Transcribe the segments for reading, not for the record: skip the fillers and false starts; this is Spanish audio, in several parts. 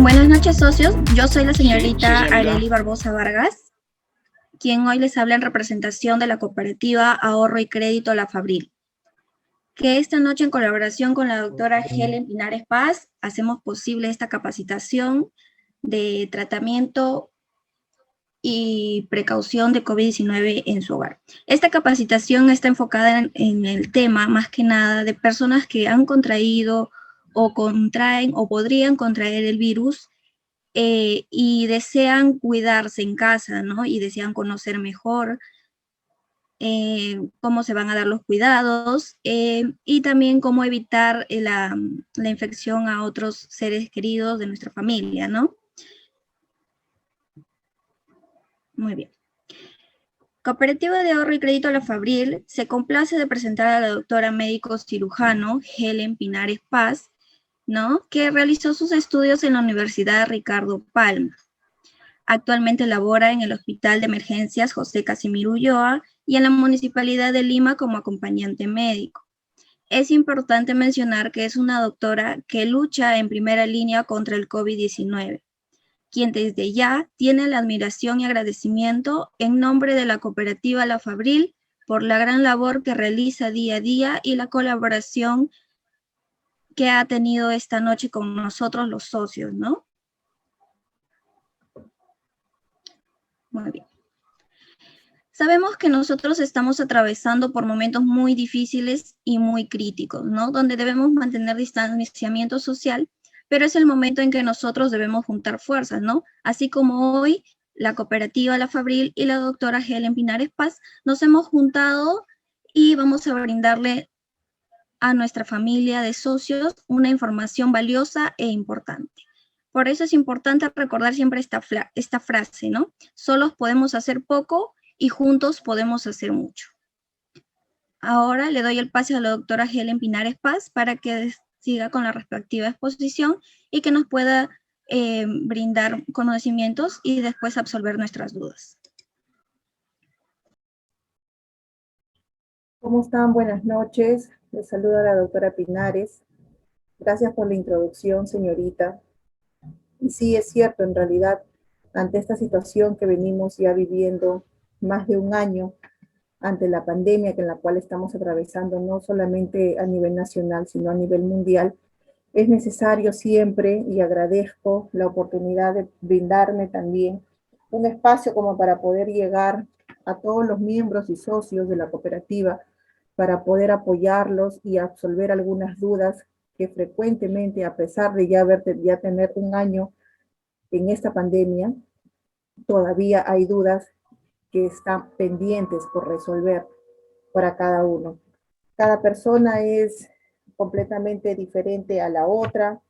Buenas noches, socios. Yo soy la señorita señorita. Arely Barbosa Vargas, quien hoy les habla en representación de la cooperativa Ahorro y Crédito La Fabril, que esta noche, en colaboración con la doctora Helen Pinares Paz, hacemos posible esta capacitación de tratamiento y precaución de COVID-19 en su hogar. Esta capacitación está enfocada en el tema, más que nada, de personas que han contraído o contraen o podrían contraer el virus y desean cuidarse en casa, ¿no? Y desean conocer mejor cómo se van a dar los cuidados y también cómo evitar la infección a otros seres queridos de nuestra familia, ¿no? Muy bien. Cooperativa de Ahorro y Crédito La Fabril se complace de presentar a la doctora médico cirujano Helen Pinares Paz, ¿no? Que realizó sus estudios en la Universidad Ricardo Palma. Actualmente labora en el Hospital de Emergencias José Casimiro Ulloa y en la Municipalidad de Lima como acompañante médico. Es importante mencionar que es una doctora que lucha en primera línea contra el COVID-19, quien desde ya tiene la admiración y agradecimiento en nombre de la cooperativa La Fabril por la gran labor que realiza día a día y la colaboración que ha tenido esta noche con nosotros los socios, ¿no? Muy bien. Sabemos que nosotros estamos atravesando por momentos muy difíciles y muy críticos, ¿no? Donde debemos mantener distanciamiento social, pero es el momento en que nosotros debemos juntar fuerzas, ¿no? Así como hoy la cooperativa La Fabril y la doctora Helen Pinares Paz nos hemos juntado y vamos a brindarle a nuestra familia de socios una información valiosa e importante. Por eso es importante recordar siempre esta frase, ¿no? Solos podemos hacer poco y juntos podemos hacer mucho. Ahora le doy el pase a la doctora Helen Pinares Paz para que siga con la respectiva exposición y que nos pueda brindar conocimientos y después absolver nuestras dudas. ¿Cómo están? Buenas noches. Les saluda la doctora Pinares. Gracias por la introducción, señorita. Y sí, es cierto, en realidad, ante esta situación que venimos ya viviendo más de un año, ante la pandemia en la cual estamos atravesando, no solamente a nivel nacional, sino a nivel mundial, es necesario siempre, y agradezco la oportunidad de brindarme también un espacio como para poder llegar a todos los miembros y socios de la cooperativa, para poder apoyarlos y absolver algunas dudas que frecuentemente, a pesar de ya tener un año en esta pandemia, todavía hay dudas que están pendientes por resolver para cada uno. Cada persona es completamente diferente a la otra.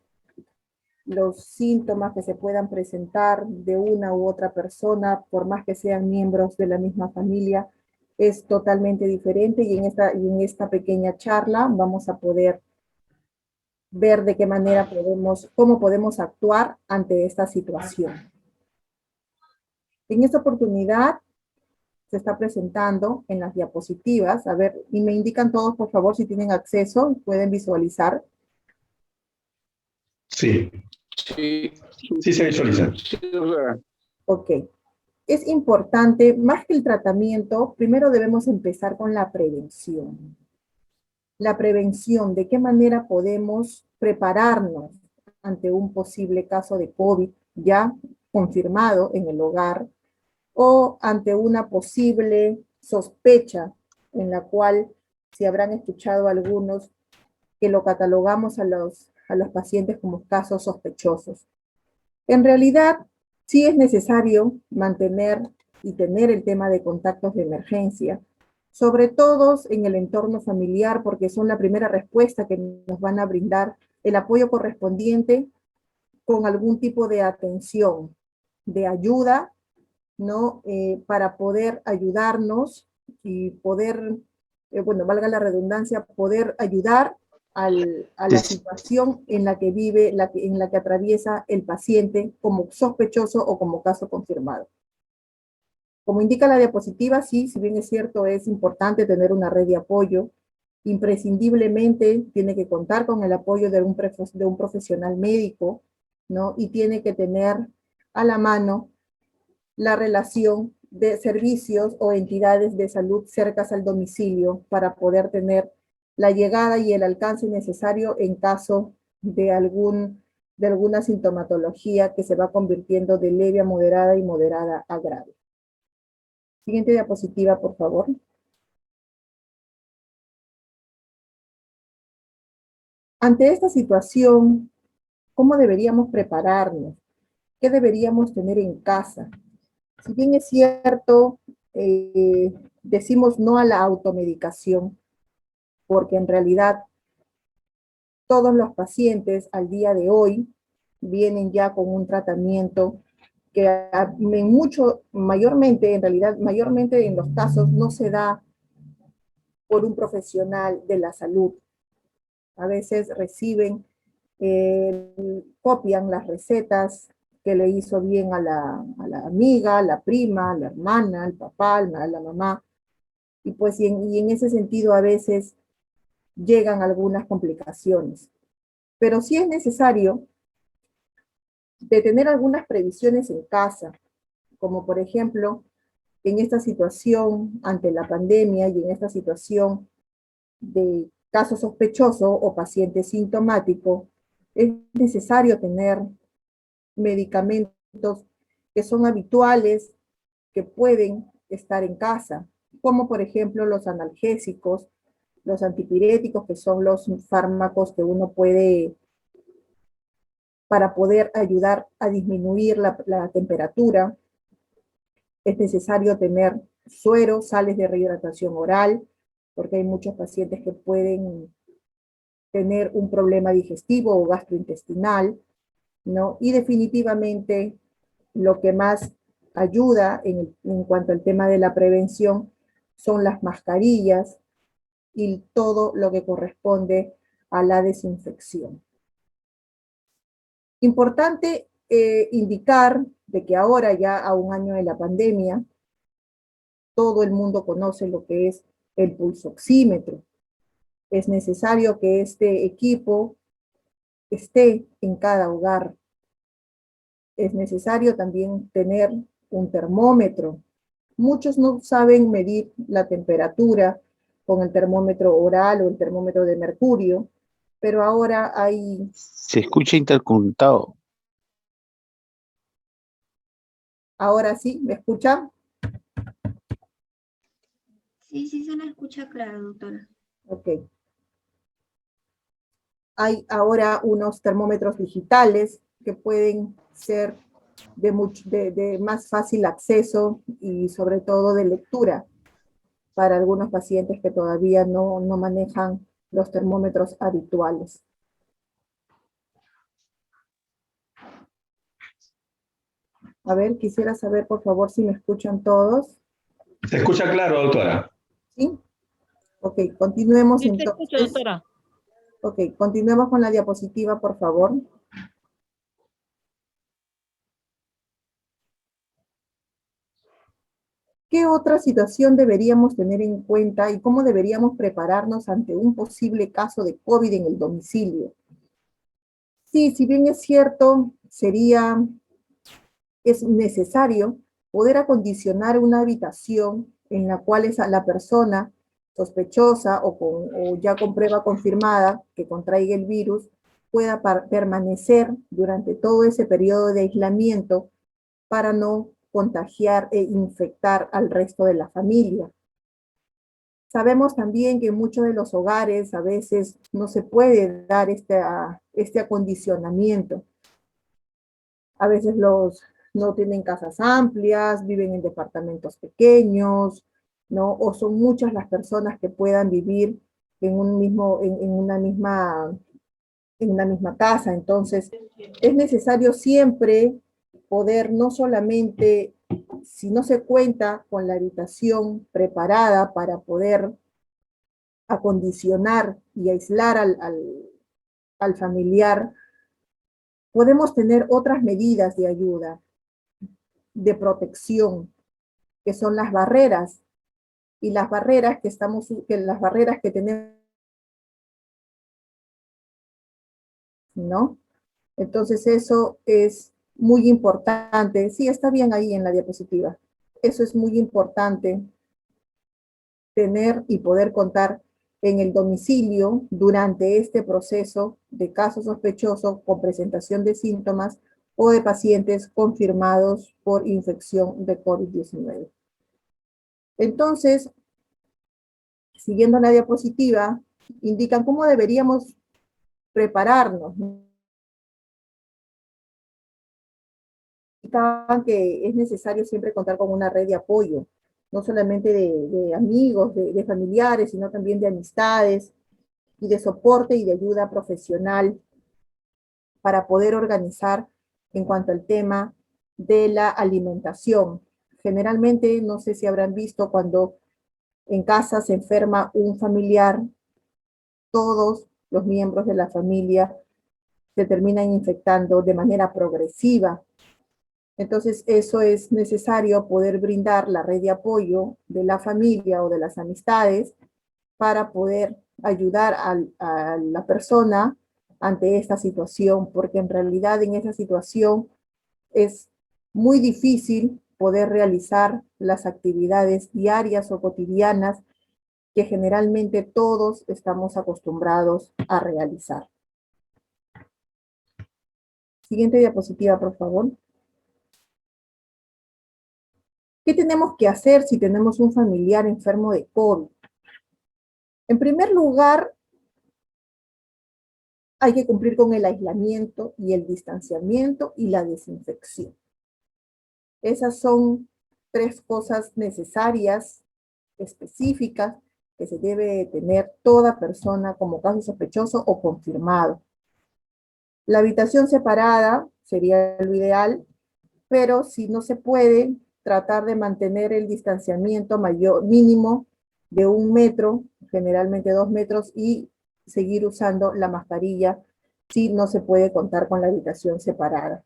Los síntomas que se puedan presentar de una u otra persona, por más que sean miembros de la misma familia, es totalmente diferente, y en esta pequeña charla vamos a poder ver de qué manera cómo podemos actuar ante esta situación. En esta oportunidad se está presentando en las diapositivas, a ver, y me indican todos, por favor, si tienen acceso, pueden visualizar. Sí, sí se visualiza. Ok. Es importante, más que el tratamiento, primero debemos empezar con la prevención. La prevención, de qué manera podemos prepararnos ante un posible caso de COVID ya confirmado en el hogar, o ante una posible sospecha en la cual, si habrán escuchado algunos, que lo catalogamos a los pacientes como casos sospechosos. En realidad, sí es necesario mantener y tener el tema de contactos de emergencia, sobre todo en el entorno familiar, porque son la primera respuesta que nos van a brindar el apoyo correspondiente con algún tipo de atención, de ayuda, ¿no? Para poder ayudarnos y poder, bueno, valga la redundancia, poder ayudar a la situación en la que vive, en la que atraviesa el paciente como sospechoso o como caso confirmado. Como indica la diapositiva, sí, si bien es cierto, es importante tener una red de apoyo, imprescindiblemente tiene que contar con el apoyo de un profesional médico, ¿no? Y tiene que tener a la mano la relación de servicios o entidades de salud cercas al domicilio para poder tener la llegada y el alcance necesario en caso de alguna sintomatología que se va convirtiendo de leve a moderada y moderada a grave. Siguiente diapositiva, por favor. Ante esta situación, ¿cómo deberíamos prepararnos? ¿Qué deberíamos tener en casa? Si bien es cierto, decimos no a la automedicación, porque en realidad todos los pacientes al día de hoy vienen ya con un tratamiento que mayormente en los casos no se da por un profesional de la salud. A veces copian las recetas que le hizo bien a la amiga, a la prima, a la hermana, al papá, a la mamá, y pues en ese sentido a veces llegan algunas complicaciones. Pero sí es necesario de tener algunas previsiones en casa, como por ejemplo, en esta situación ante la pandemia y en esta situación de caso sospechoso o paciente sintomático, es necesario tener medicamentos que son habituales, que pueden estar en casa, como por ejemplo los analgésicos, los antipiréticos, que son los fármacos que uno puede, para poder ayudar a disminuir la temperatura. Es necesario tener suero, sales de rehidratación oral, porque hay muchos pacientes que pueden tener un problema digestivo o gastrointestinal, ¿no? Y definitivamente lo que más ayuda en cuanto al tema de la prevención son las mascarillas y todo lo que corresponde a la desinfección. Importante indicar de que ahora ya a un año de la pandemia, todo el mundo conoce lo que es el pulsoxímetro. Es necesario que este equipo esté en cada hogar. Es necesario también tener un termómetro. Muchos no saben medir la temperatura con el termómetro oral o el termómetro de mercurio, pero ahora hay... Se escucha intercomunicado. Ahora sí, ¿me escuchan? Sí, sí se la escucha claro, doctora. Ok. Hay ahora unos termómetros digitales que pueden ser de más fácil acceso y sobre todo de lectura para algunos pacientes que todavía no manejan los termómetros habituales. A ver, quisiera saber por favor si me escuchan todos. Se escucha claro, doctora. ¿Sí? Ok, continuemos Sí, se entonces. escucha, doctora. Ok, continuemos con la diapositiva, por favor. ¿Qué otra situación deberíamos tener en cuenta y cómo deberíamos prepararnos ante un posible caso de COVID en el domicilio? Sí, si bien es cierto, es necesario poder acondicionar una habitación en la cual la persona sospechosa o ya con prueba confirmada que contraiga el virus pueda permanecer durante todo ese periodo de aislamiento para no contagiar e infectar al resto de la familia. Sabemos también que en muchos de los hogares a veces no se puede dar este acondicionamiento. A veces no tienen casas amplias, viven en departamentos pequeños, ¿no? O son muchas las personas que puedan vivir en una misma casa. Entonces, es necesario siempre poder no solamente, si no se cuenta con la habitación preparada para poder acondicionar y aislar al familiar, podemos tener otras medidas de ayuda, de protección, que son las barreras, y las barreras que tenemos, ¿no? Entonces eso es muy importante. Sí, está bien ahí en la diapositiva. Eso es muy importante, tener y poder contar en el domicilio durante este proceso de caso sospechoso con presentación de síntomas o de pacientes confirmados por infección de COVID-19. Entonces, siguiendo la diapositiva, indican cómo deberíamos prepararnos. Indicaban que es necesario siempre contar con una red de apoyo, no solamente de amigos, de familiares, sino también de amistades y de soporte y de ayuda profesional para poder organizar en cuanto al tema de la alimentación. Generalmente, no sé si habrán visto cuando en casa se enferma un familiar, todos los miembros de la familia se terminan infectando de manera progresiva. Entonces, eso es necesario poder brindar la red de apoyo de la familia o de las amistades para poder ayudar a la persona ante esta situación, porque en realidad en esa situación es muy difícil poder realizar las actividades diarias o cotidianas que generalmente todos estamos acostumbrados a realizar. Siguiente diapositiva, por favor. ¿Qué tenemos que hacer si tenemos un familiar enfermo de COVID? En primer lugar, hay que cumplir con el aislamiento y el distanciamiento y la desinfección. Esas son 3 cosas necesarias, específicas, que se debe tener toda persona como caso sospechoso o confirmado. La habitación separada sería lo ideal, pero si no se puede, tratar de mantener el distanciamiento mínimo de 1 metro, generalmente 2 metros, y seguir usando la mascarilla si no se puede contar con la habitación separada.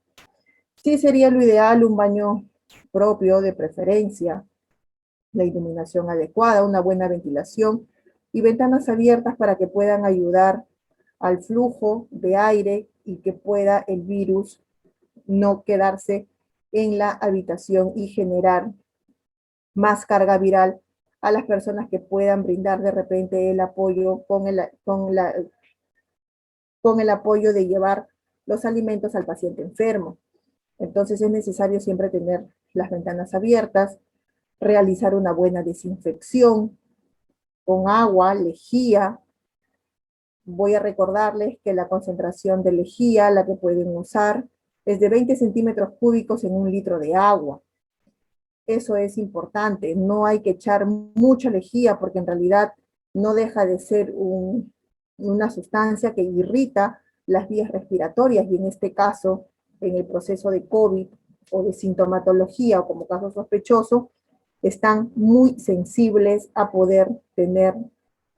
Sí sería lo ideal un baño propio de preferencia, la iluminación adecuada, una buena ventilación y ventanas abiertas para que puedan ayudar al flujo de aire y que pueda el virus no quedarse en la habitación y generar más carga viral a las personas que puedan brindar de repente el apoyo con el apoyo de llevar los alimentos al paciente enfermo. Entonces es necesario siempre tener las ventanas abiertas, realizar una buena desinfección con agua, lejía. Voy a recordarles que la concentración de lejía, la que pueden usar, es de 20 centímetros cúbicos en 1 litro de agua. Eso es importante, no hay que echar mucha lejía porque en realidad no deja de ser una sustancia que irrita las vías respiratorias y en este caso, en el proceso de COVID o de sintomatología o como caso sospechoso, están muy sensibles a poder tener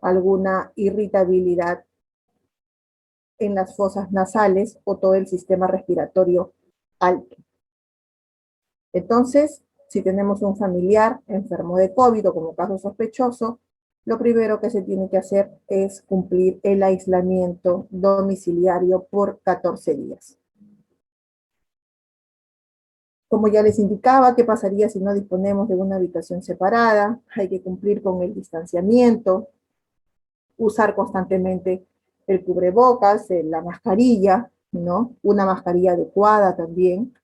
alguna irritabilidad en las fosas nasales o todo el sistema respiratorio alto. Entonces, si tenemos un familiar enfermo de COVID o como caso sospechoso, lo primero que se tiene que hacer es cumplir el aislamiento domiciliario por 14 días. Como ya les indicaba, ¿qué pasaría si no disponemos de una habitación separada? Hay que cumplir con el distanciamiento, usar constantemente el cubrebocas, la mascarilla, ¿no? Una mascarilla adecuada también.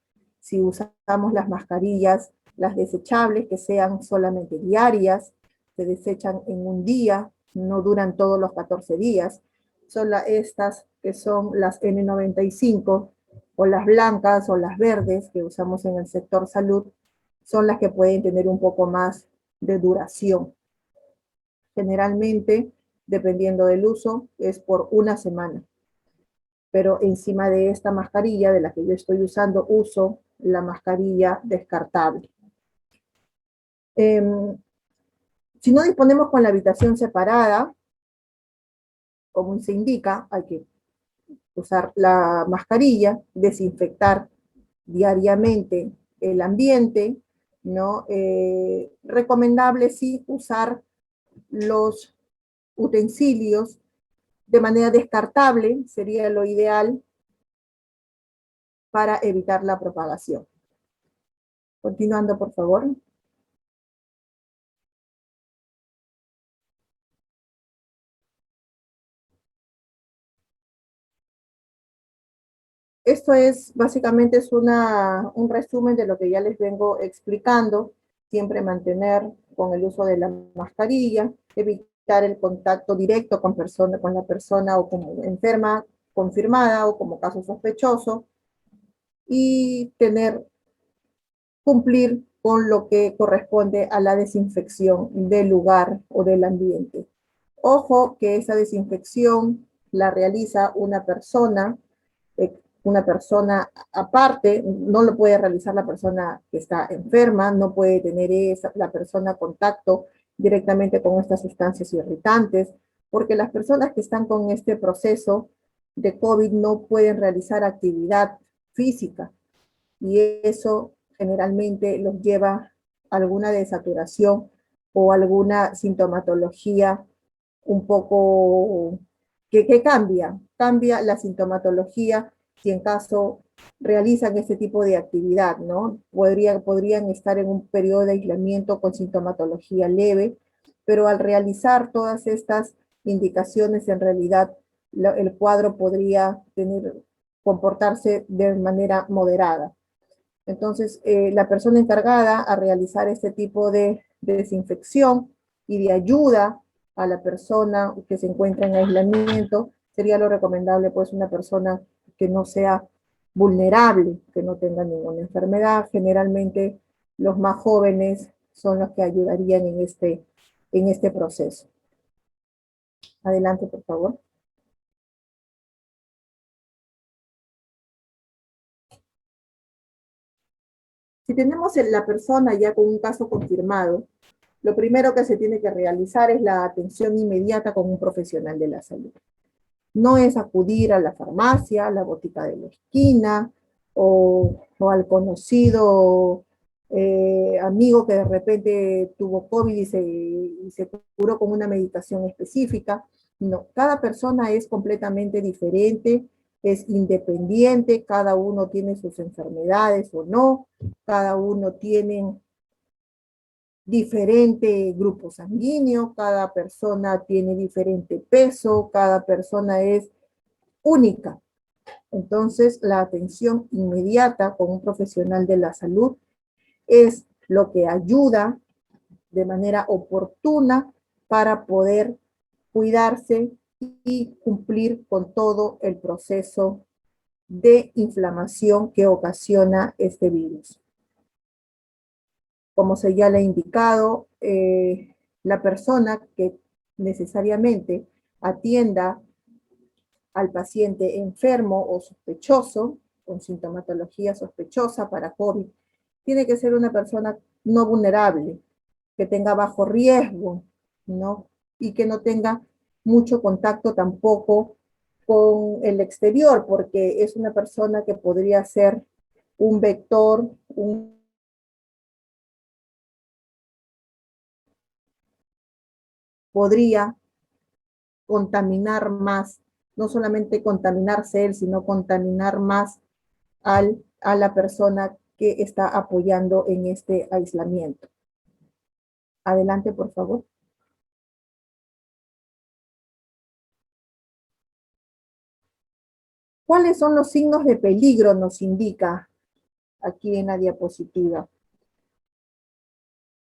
Si usamos las mascarillas, las desechables, que sean solamente diarias, se desechan en 1 día, no duran todos los 14 días. Son estas que son las N95, o las blancas o las verdes que usamos en el sector salud, son las que pueden tener un poco más de duración. Generalmente, dependiendo del uso, es por 1 semana. Pero encima de esta mascarilla, de la que yo estoy usando, uso la mascarilla descartable. Si no disponemos con la habitación separada, como se indica, hay que usar la mascarilla, desinfectar diariamente el ambiente, ¿no? Recomendable sí usar los utensilios de manera descartable, sería lo ideal, para evitar la propagación. Continuando, por favor. Esto es, básicamente, es un resumen de lo que ya les vengo explicando. Siempre mantener con el uso de la mascarilla, evitar el contacto directo con la persona o como enferma confirmada o como caso sospechoso, y cumplir con lo que corresponde a la desinfección del lugar o del ambiente. Ojo que esa desinfección la realiza una persona aparte, no lo puede realizar la persona que está enferma, no puede tener la persona contacto directamente con estas sustancias irritantes, porque las personas que están con este proceso de COVID no pueden realizar actividad física, y eso generalmente los lleva a alguna desaturación o alguna sintomatología un poco que cambia la sintomatología si en caso realizan este tipo de actividad, ¿no? Podrían estar en un periodo de aislamiento con sintomatología leve, pero al realizar todas estas indicaciones, en realidad el cuadro podría comportarse de manera moderada. Entonces, la persona encargada a realizar este tipo de desinfección y de ayuda a la persona que se encuentra en aislamiento, sería lo recomendable, pues, una persona que no sea vulnerable, que no tenga ninguna enfermedad. Generalmente, los más jóvenes son los que ayudarían en este proceso. Adelante, por favor. Si tenemos la persona ya con un caso confirmado, lo primero que se tiene que realizar es la atención inmediata con un profesional de la salud. No es acudir a la farmacia, a la botica de la esquina, o al conocido amigo que de repente tuvo COVID y se curó con una medicación específica. No, cada persona es completamente diferente, es independiente, cada uno tiene sus enfermedades o no, cada uno tiene diferente grupo sanguíneo, cada persona tiene diferente peso, cada persona es única. Entonces, la atención inmediata con un profesional de la salud es lo que ayuda de manera oportuna para poder cuidarse y cumplir con todo el proceso de inflamación que ocasiona este virus. Como se ya le ha indicado, la persona que necesariamente atienda al paciente enfermo o sospechoso, con sintomatología sospechosa para COVID, tiene que ser una persona no vulnerable, que tenga bajo riesgo, ¿no? Y que no tenga mucho contacto tampoco con el exterior, porque es una persona que podría ser un vector, podría contaminar más, no solamente contaminarse él, sino contaminar más a la persona que está apoyando en este aislamiento. Adelante, por favor. ¿Cuáles son los signos de peligro? Nos indica aquí en la diapositiva.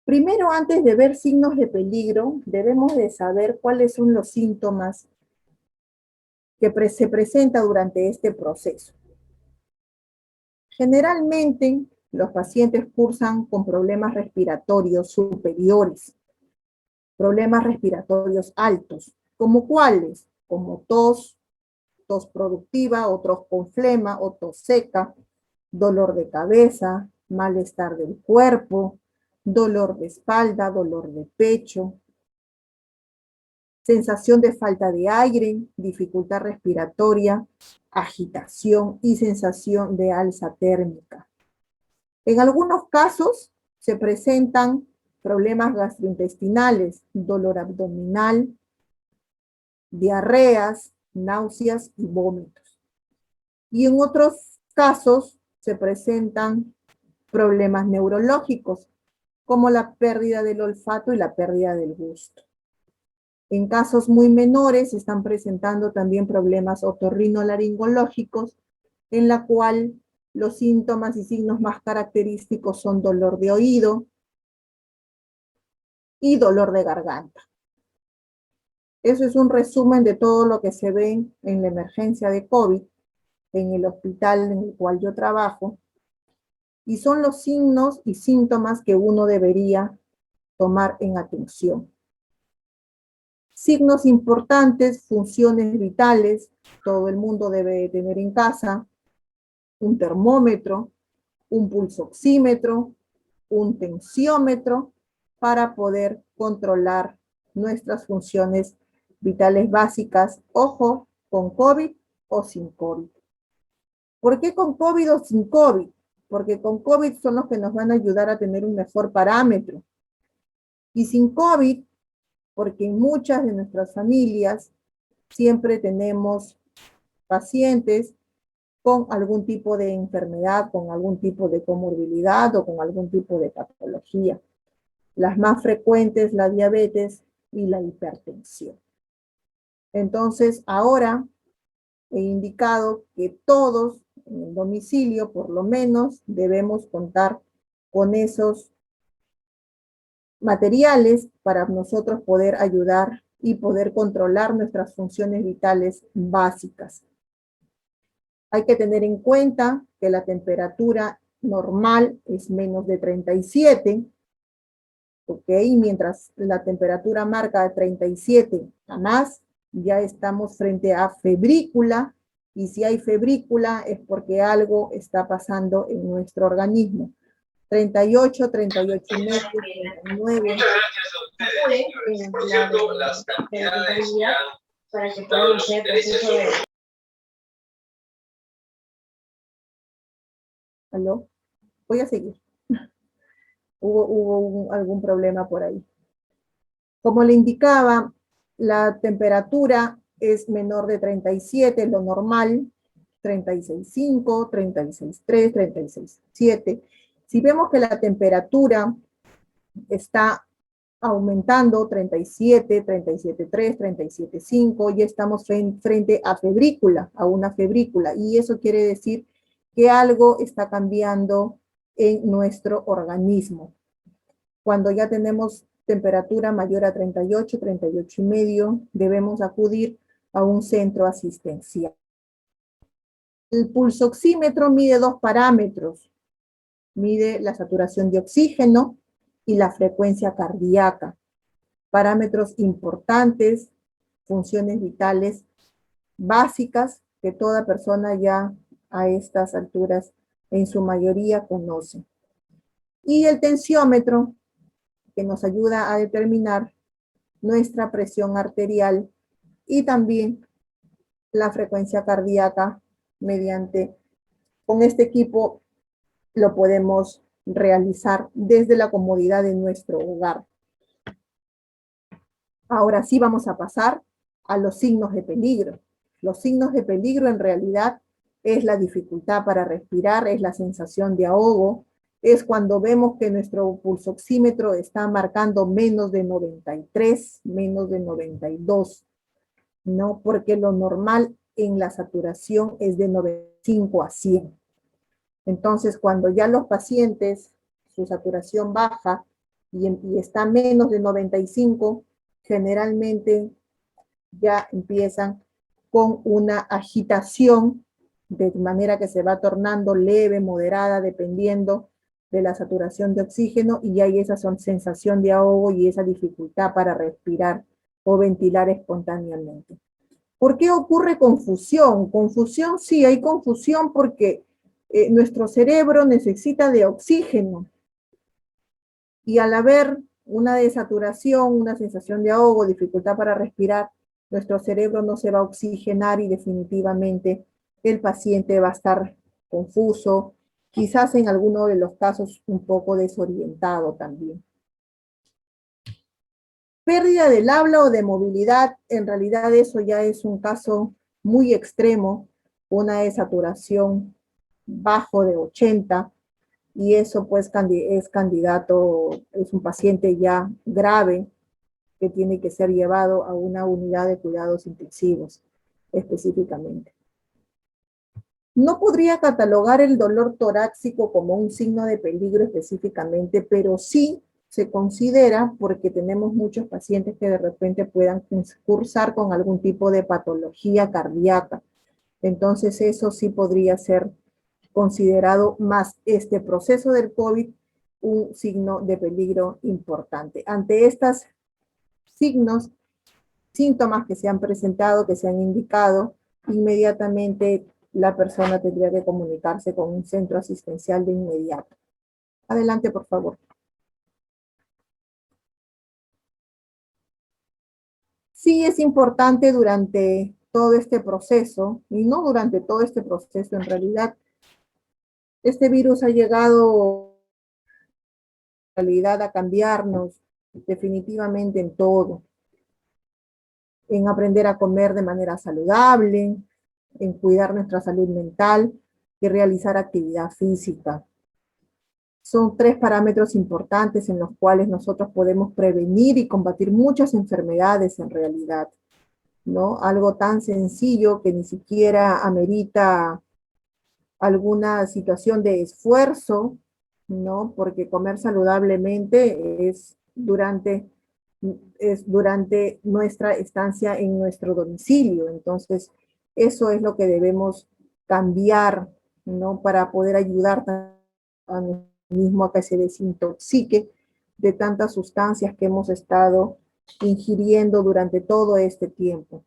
Primero, antes de ver signos de peligro, debemos de saber cuáles son los síntomas que se presentan durante este proceso. Generalmente, los pacientes cursan con problemas respiratorios superiores, problemas respiratorios altos, ¿como cuáles? Como tos productiva, o tos con flema, o tos seca, dolor de cabeza, malestar del cuerpo, dolor de espalda, dolor de pecho, sensación de falta de aire, dificultad respiratoria, agitación y sensación de alza térmica. En algunos casos se presentan problemas gastrointestinales, dolor abdominal, diarreas, náuseas y vómitos. Y en otros casos se presentan problemas neurológicos, como la pérdida del olfato y la pérdida del gusto. En casos muy menores se están presentando también problemas otorrinolaringológicos, en la cual los síntomas y signos más característicos son dolor de oído y dolor de garganta. Eso es un resumen de todo lo que se ve en la emergencia de COVID en el hospital en el cual yo trabajo, y son los signos y síntomas que uno debería tomar en atención. Signos importantes, funciones vitales, todo el mundo debe tener en casa: un termómetro, un pulsoxímetro, un tensiómetro, para poder controlar nuestras funciones vitales básicas, ojo, con COVID o sin COVID. ¿Por qué con COVID o sin COVID? Porque con COVID son los que nos van a ayudar a tener un mejor parámetro. Y sin COVID, porque en muchas de nuestras familias siempre tenemos pacientes con algún tipo de enfermedad, con algún tipo de comorbilidad o con algún tipo de patología. Las más frecuentes, la diabetes y la hipertensión. Entonces, ahora he indicado que todos en el domicilio, por lo menos, debemos contar con esos materiales para nosotros poder ayudar y poder controlar nuestras funciones vitales básicas. Hay que tener en cuenta que la temperatura normal es menos de 37, ¿ok? Mientras la temperatura marca de 37 a más, ya estamos frente a febrícula, y si hay febrícula es porque algo está pasando en nuestro organismo. 38, 38 y medio, 39. Muchas gracias a ustedes, las cantidades que han dado los intereses. ¿Aló? Voy a seguir. Hubo algún problema por ahí. Como le indicaba, la temperatura es menor de 37, lo normal, 36.5, 36.3, 36.7. Si vemos que la temperatura está aumentando, 37, 37.3, 37.5, ya estamos frente a febrícula, a una febrícula, y eso quiere decir que algo está cambiando en nuestro organismo. Cuando ya tenemos temperatura mayor a 38, 38 y medio, debemos acudir a un centro asistencial. El pulsoxímetro mide dos parámetros. Mide la saturación de oxígeno y la frecuencia cardíaca. Parámetros importantes, funciones vitales básicas que toda persona ya a estas alturas en su mayoría conoce. Y el tensiómetro, que nos ayuda a determinar nuestra presión arterial y también la frecuencia cardíaca con este equipo lo podemos realizar desde la comodidad de nuestro hogar. Ahora sí vamos a pasar a los signos de peligro. Los signos de peligro en realidad es la dificultad para respirar, es la sensación de ahogo, es cuando vemos que nuestro pulsoxímetro está marcando menos de 93, menos de 92, ¿no? Porque lo normal en la saturación es de 95 a 100. Entonces, cuando ya los pacientes, su saturación baja y está menos de 95, generalmente ya empiezan con una agitación, de manera que se va tornando leve, moderada, dependiendo de la saturación de oxígeno, y hay esa sensación de ahogo y esa dificultad para respirar o ventilar espontáneamente. ¿Por qué ocurre confusión? Confusión, sí, hay confusión porque nuestro cerebro necesita de oxígeno, y al haber una desaturación, una sensación de ahogo, dificultad para respirar, nuestro cerebro no se va a oxigenar y definitivamente el paciente va a estar confuso, quizás en alguno de los casos un poco desorientado también. Pérdida del habla o de movilidad, en realidad eso ya es un caso muy extremo, una desaturación bajo de 80, y eso pues es candidato, es un paciente ya grave que tiene que ser llevado a una unidad de cuidados intensivos específicamente. No podría catalogar el dolor torácico como un signo de peligro específicamente, pero sí se considera porque tenemos muchos pacientes que de repente puedan cursar con algún tipo de patología cardíaca. Entonces eso sí podría ser considerado más este proceso del COVID un signo de peligro importante. Ante estos signos, síntomas que se han presentado, que se han indicado, inmediatamente la persona tendría que comunicarse con un centro asistencial de inmediato. Adelante, por favor. Sí es importante durante todo este proceso, y no durante todo este proceso, en realidad, este virus ha llegado en realidad a cambiarnos definitivamente en todo, en aprender a comer de manera saludable, en cuidar nuestra salud mental y realizar actividad física. Son 3 parámetros importantes en los cuales nosotros podemos prevenir y combatir muchas enfermedades en realidad, ¿no? Algo tan sencillo que ni siquiera amerita alguna situación de esfuerzo, ¿no? Porque comer saludablemente es durante nuestra estancia en nuestro domicilio. Entonces, eso es lo que debemos cambiar, ¿no? Para poder ayudar a nosotros mismos a que se desintoxique de tantas sustancias que hemos estado ingiriendo durante todo este tiempo.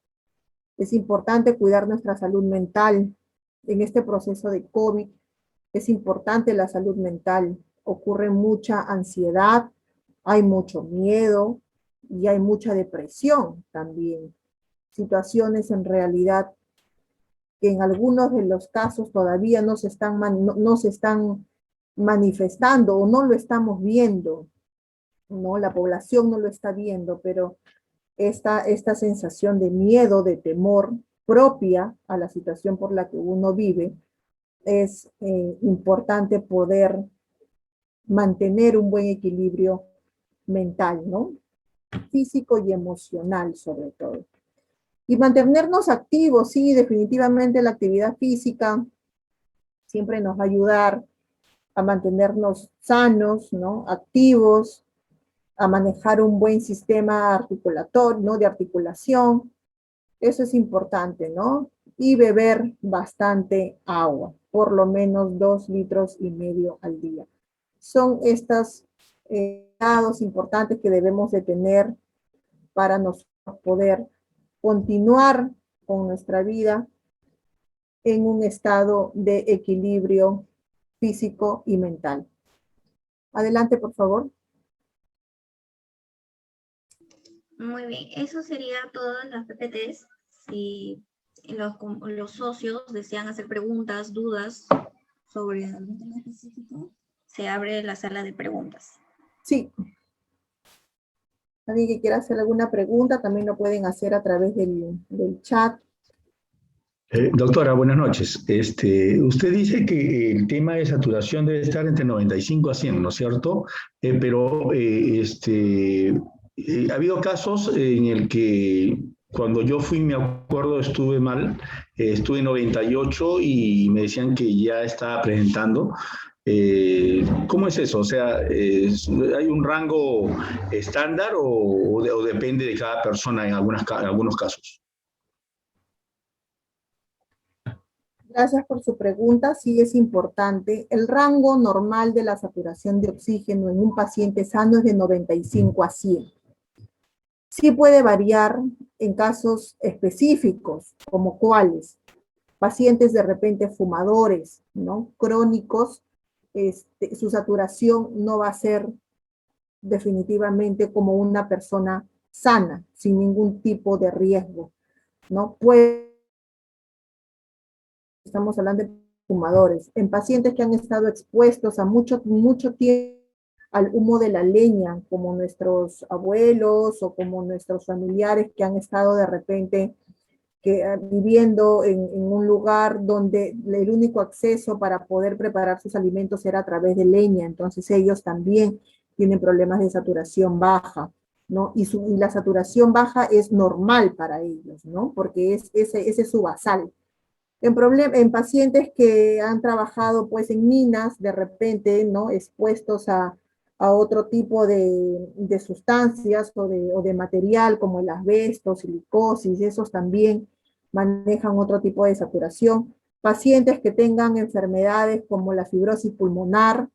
Es importante cuidar nuestra salud mental. En este proceso de COVID es importante la salud mental. Ocurre mucha ansiedad, hay mucho miedo y hay mucha depresión también. Situaciones en realidad que en algunos de los casos todavía no se están manifestando o no lo estamos viendo, ¿no? La población no lo está viendo, pero esta sensación de miedo, de temor propia a la situación por la que uno vive, es importante poder mantener un buen equilibrio mental, ¿no? Físico y emocional sobre todo. Y mantenernos activos, sí, definitivamente la actividad física siempre nos va a ayudar a mantenernos sanos, ¿no? Activos, a manejar un buen sistema articulatorio, ¿no? De articulación. Eso es importante, ¿no? Y beber bastante agua, por lo menos 2,5 litros al día. Son estos datos importantes que debemos de tener para nosotros poder continuar con nuestra vida en un estado de equilibrio físico y mental. Adelante, por favor. Muy bien, eso sería todo en las PPTs. Si los socios desean hacer preguntas, dudas sobre algún tema específico, se abre la sala de preguntas. Sí. Alguien que quiera hacer alguna pregunta, también lo pueden hacer a través del chat. Doctora, buenas noches. Usted dice que el tema de saturación debe estar entre 95 a 100, ¿no es cierto? Pero ha habido casos en el que cuando yo fui, me acuerdo, estuve mal, estuve en 98 y me decían que ya estaba presentando. ¿Cómo es eso? O sea, ¿hay un rango estándar o depende de cada persona en algunos casos? Gracias por su pregunta. Sí es importante. El rango normal de la saturación de oxígeno en un paciente sano es de 95 a 100. Sí puede variar en casos específicos, como cuáles. Pacientes de repente fumadores, ¿no? Crónicos, su saturación no va a ser definitivamente como una persona sana, sin ningún tipo de riesgo, ¿no? Estamos hablando de fumadores, en pacientes que han estado expuestos a mucho tiempo al humo de la leña, como nuestros abuelos o como nuestros familiares que han estado de repente viviendo en un lugar donde el único acceso para poder preparar sus alimentos era a través de leña, entonces ellos también tienen problemas de saturación baja, ¿no? Y la saturación baja es normal para ellos, ¿no? Porque ese es su basal. En pacientes que han trabajado pues en minas, de repente, ¿no? Expuestos a otro tipo de sustancias o de material como el asbesto, silicosis, esos también manejan otro tipo de saturación. Pacientes que tengan enfermedades como la fibrosis pulmonar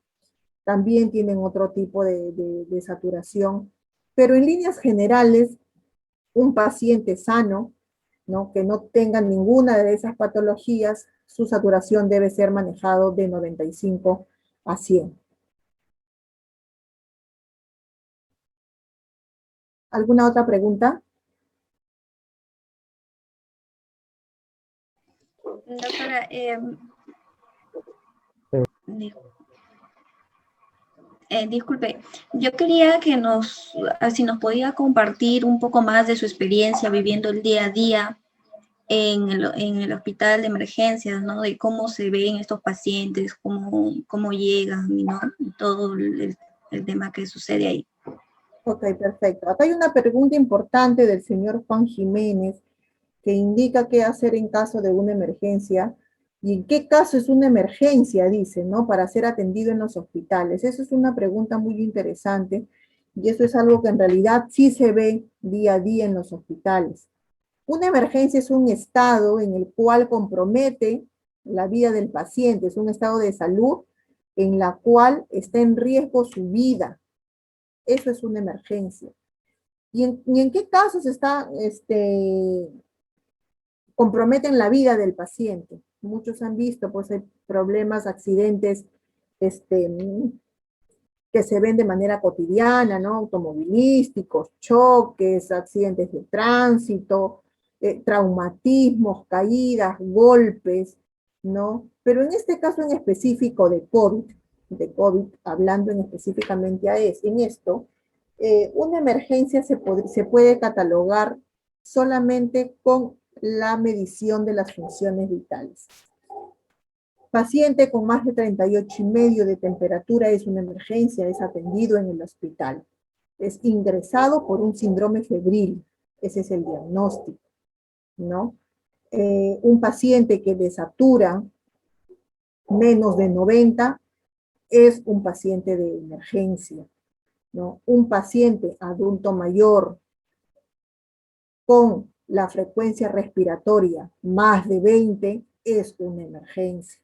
también tienen otro tipo de saturación. Pero en líneas generales, un paciente sano, ¿no? Que no tenga ninguna de esas patologías, su saturación debe ser manejado de 95 a 100. ¿Alguna otra pregunta? Doctora, disculpe, yo quería que si nos podía compartir un poco más de su experiencia viviendo el día a día en el hospital de emergencias, ¿no? De cómo se ven estos pacientes, cómo llegan, ¿no? Y todo el tema que sucede ahí. Ok, perfecto. Acá hay una pregunta importante del señor Juan Jiménez que indica qué hacer en caso de una emergencia y en qué caso es una emergencia, dice, ¿no? Para ser atendido en los hospitales. Eso es una pregunta muy interesante y eso es algo que en realidad sí se ve día a día en los hospitales. Una emergencia es un estado en el cual compromete la vida del paciente, es un estado de salud en la cual está en riesgo su vida. Eso es una emergencia. Y en qué casos comprometen la vida del paciente? Muchos han visto, pues, hay problemas, accidentes, este, que se ven de manera cotidiana, ¿no? Automovilísticos, choques, accidentes de tránsito, traumatismos, caídas, golpes, ¿no? Pero en este caso en específico de COVID, hablando específicamente en esto, una emergencia se puede catalogar solamente con la medición de las funciones vitales. Paciente con más de 38,5 de temperatura es una emergencia, es atendido en el hospital. Es ingresado por un síndrome febril, ese es el diagnóstico, ¿no? Un paciente que desatura menos de 90 es un paciente de emergencia, ¿no? Un paciente adulto mayor con la frecuencia respiratoria más de 20 es una emergencia.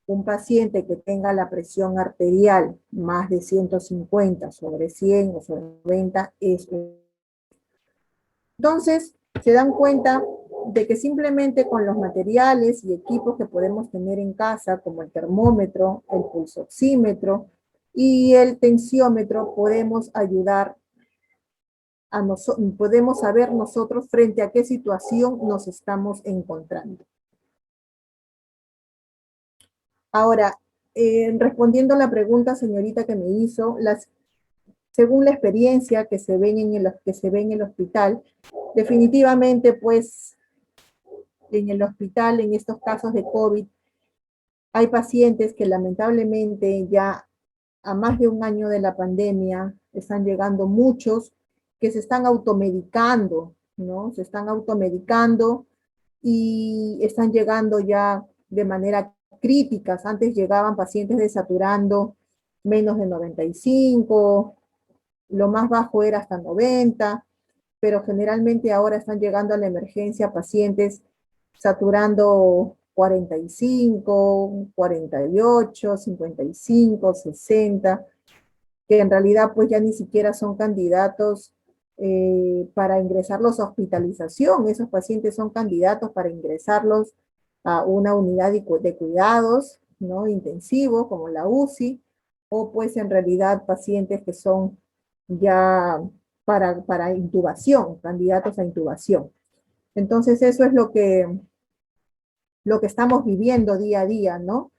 Un paciente que tenga la presión arterial más de 150 sobre 100 o sobre 90 es un... Entonces, se dan cuenta de que simplemente con los materiales y equipos que podemos tener en casa, como el termómetro, el pulsoxímetro y el tensiómetro, podemos ayudar podemos saber nosotros frente a qué situación nos estamos encontrando. Ahora, respondiendo a la pregunta, señorita, que me hizo, según la experiencia que se ve en el hospital, definitivamente, pues, en el hospital, en estos casos de COVID, hay pacientes que lamentablemente ya a más de un año de la pandemia están llegando muchos que se están automedicando, ¿no? Se están automedicando y están llegando ya de manera críticas. Antes llegaban pacientes desaturando menos de 95, lo más bajo era hasta 90, pero generalmente ahora están llegando a la emergencia pacientes saturando 45, 48, 55, 60, que en realidad pues ya ni siquiera son candidatos para ingresarlos a hospitalización. Esos pacientes son candidatos para ingresarlos a una unidad de cuidados, ¿no? Intensivos, como la UCI, o pues en realidad pacientes que son ya para intubación, candidatos a intubación. Entonces eso es lo que estamos viviendo día a día, ¿no?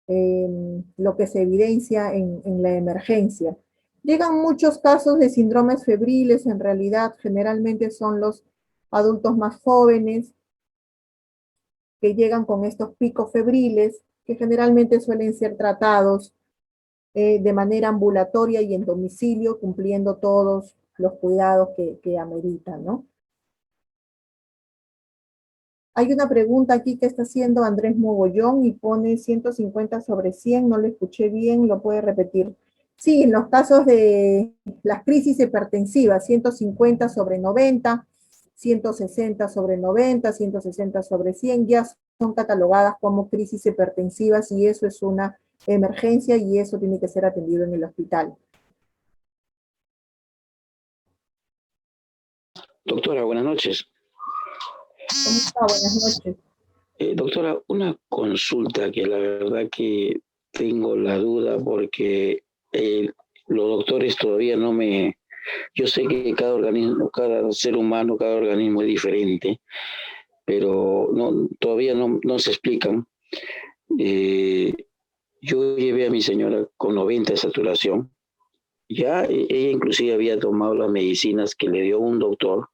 Lo que se evidencia en la emergencia. Llegan muchos casos de síndromes febriles, en realidad generalmente son los adultos más jóvenes que llegan con estos picos febriles, que generalmente suelen ser tratados de manera ambulatoria y en domicilio, cumpliendo todos los cuidados que ameritan, ¿no? Hay una pregunta aquí que está haciendo Andrés Mogollón y pone 150/100, no lo escuché bien, lo puede repetir. Sí, en los casos de las crisis hipertensivas, 150/90, 160/90, 160/100, ya son catalogadas como crisis hipertensivas y eso es una emergencia y eso tiene que ser atendido en el hospital. Doctora, buenas noches. ¿Cómo está? Buenas noches. Doctora, una consulta que la verdad que tengo la duda porque los doctores todavía no me... Yo sé que cada organismo, cada ser humano, cada organismo es diferente, pero no, todavía no se explican. Yo llevé a mi señora con 90 de saturación. Ya ella inclusive había tomado las medicinas que le dio un doctor,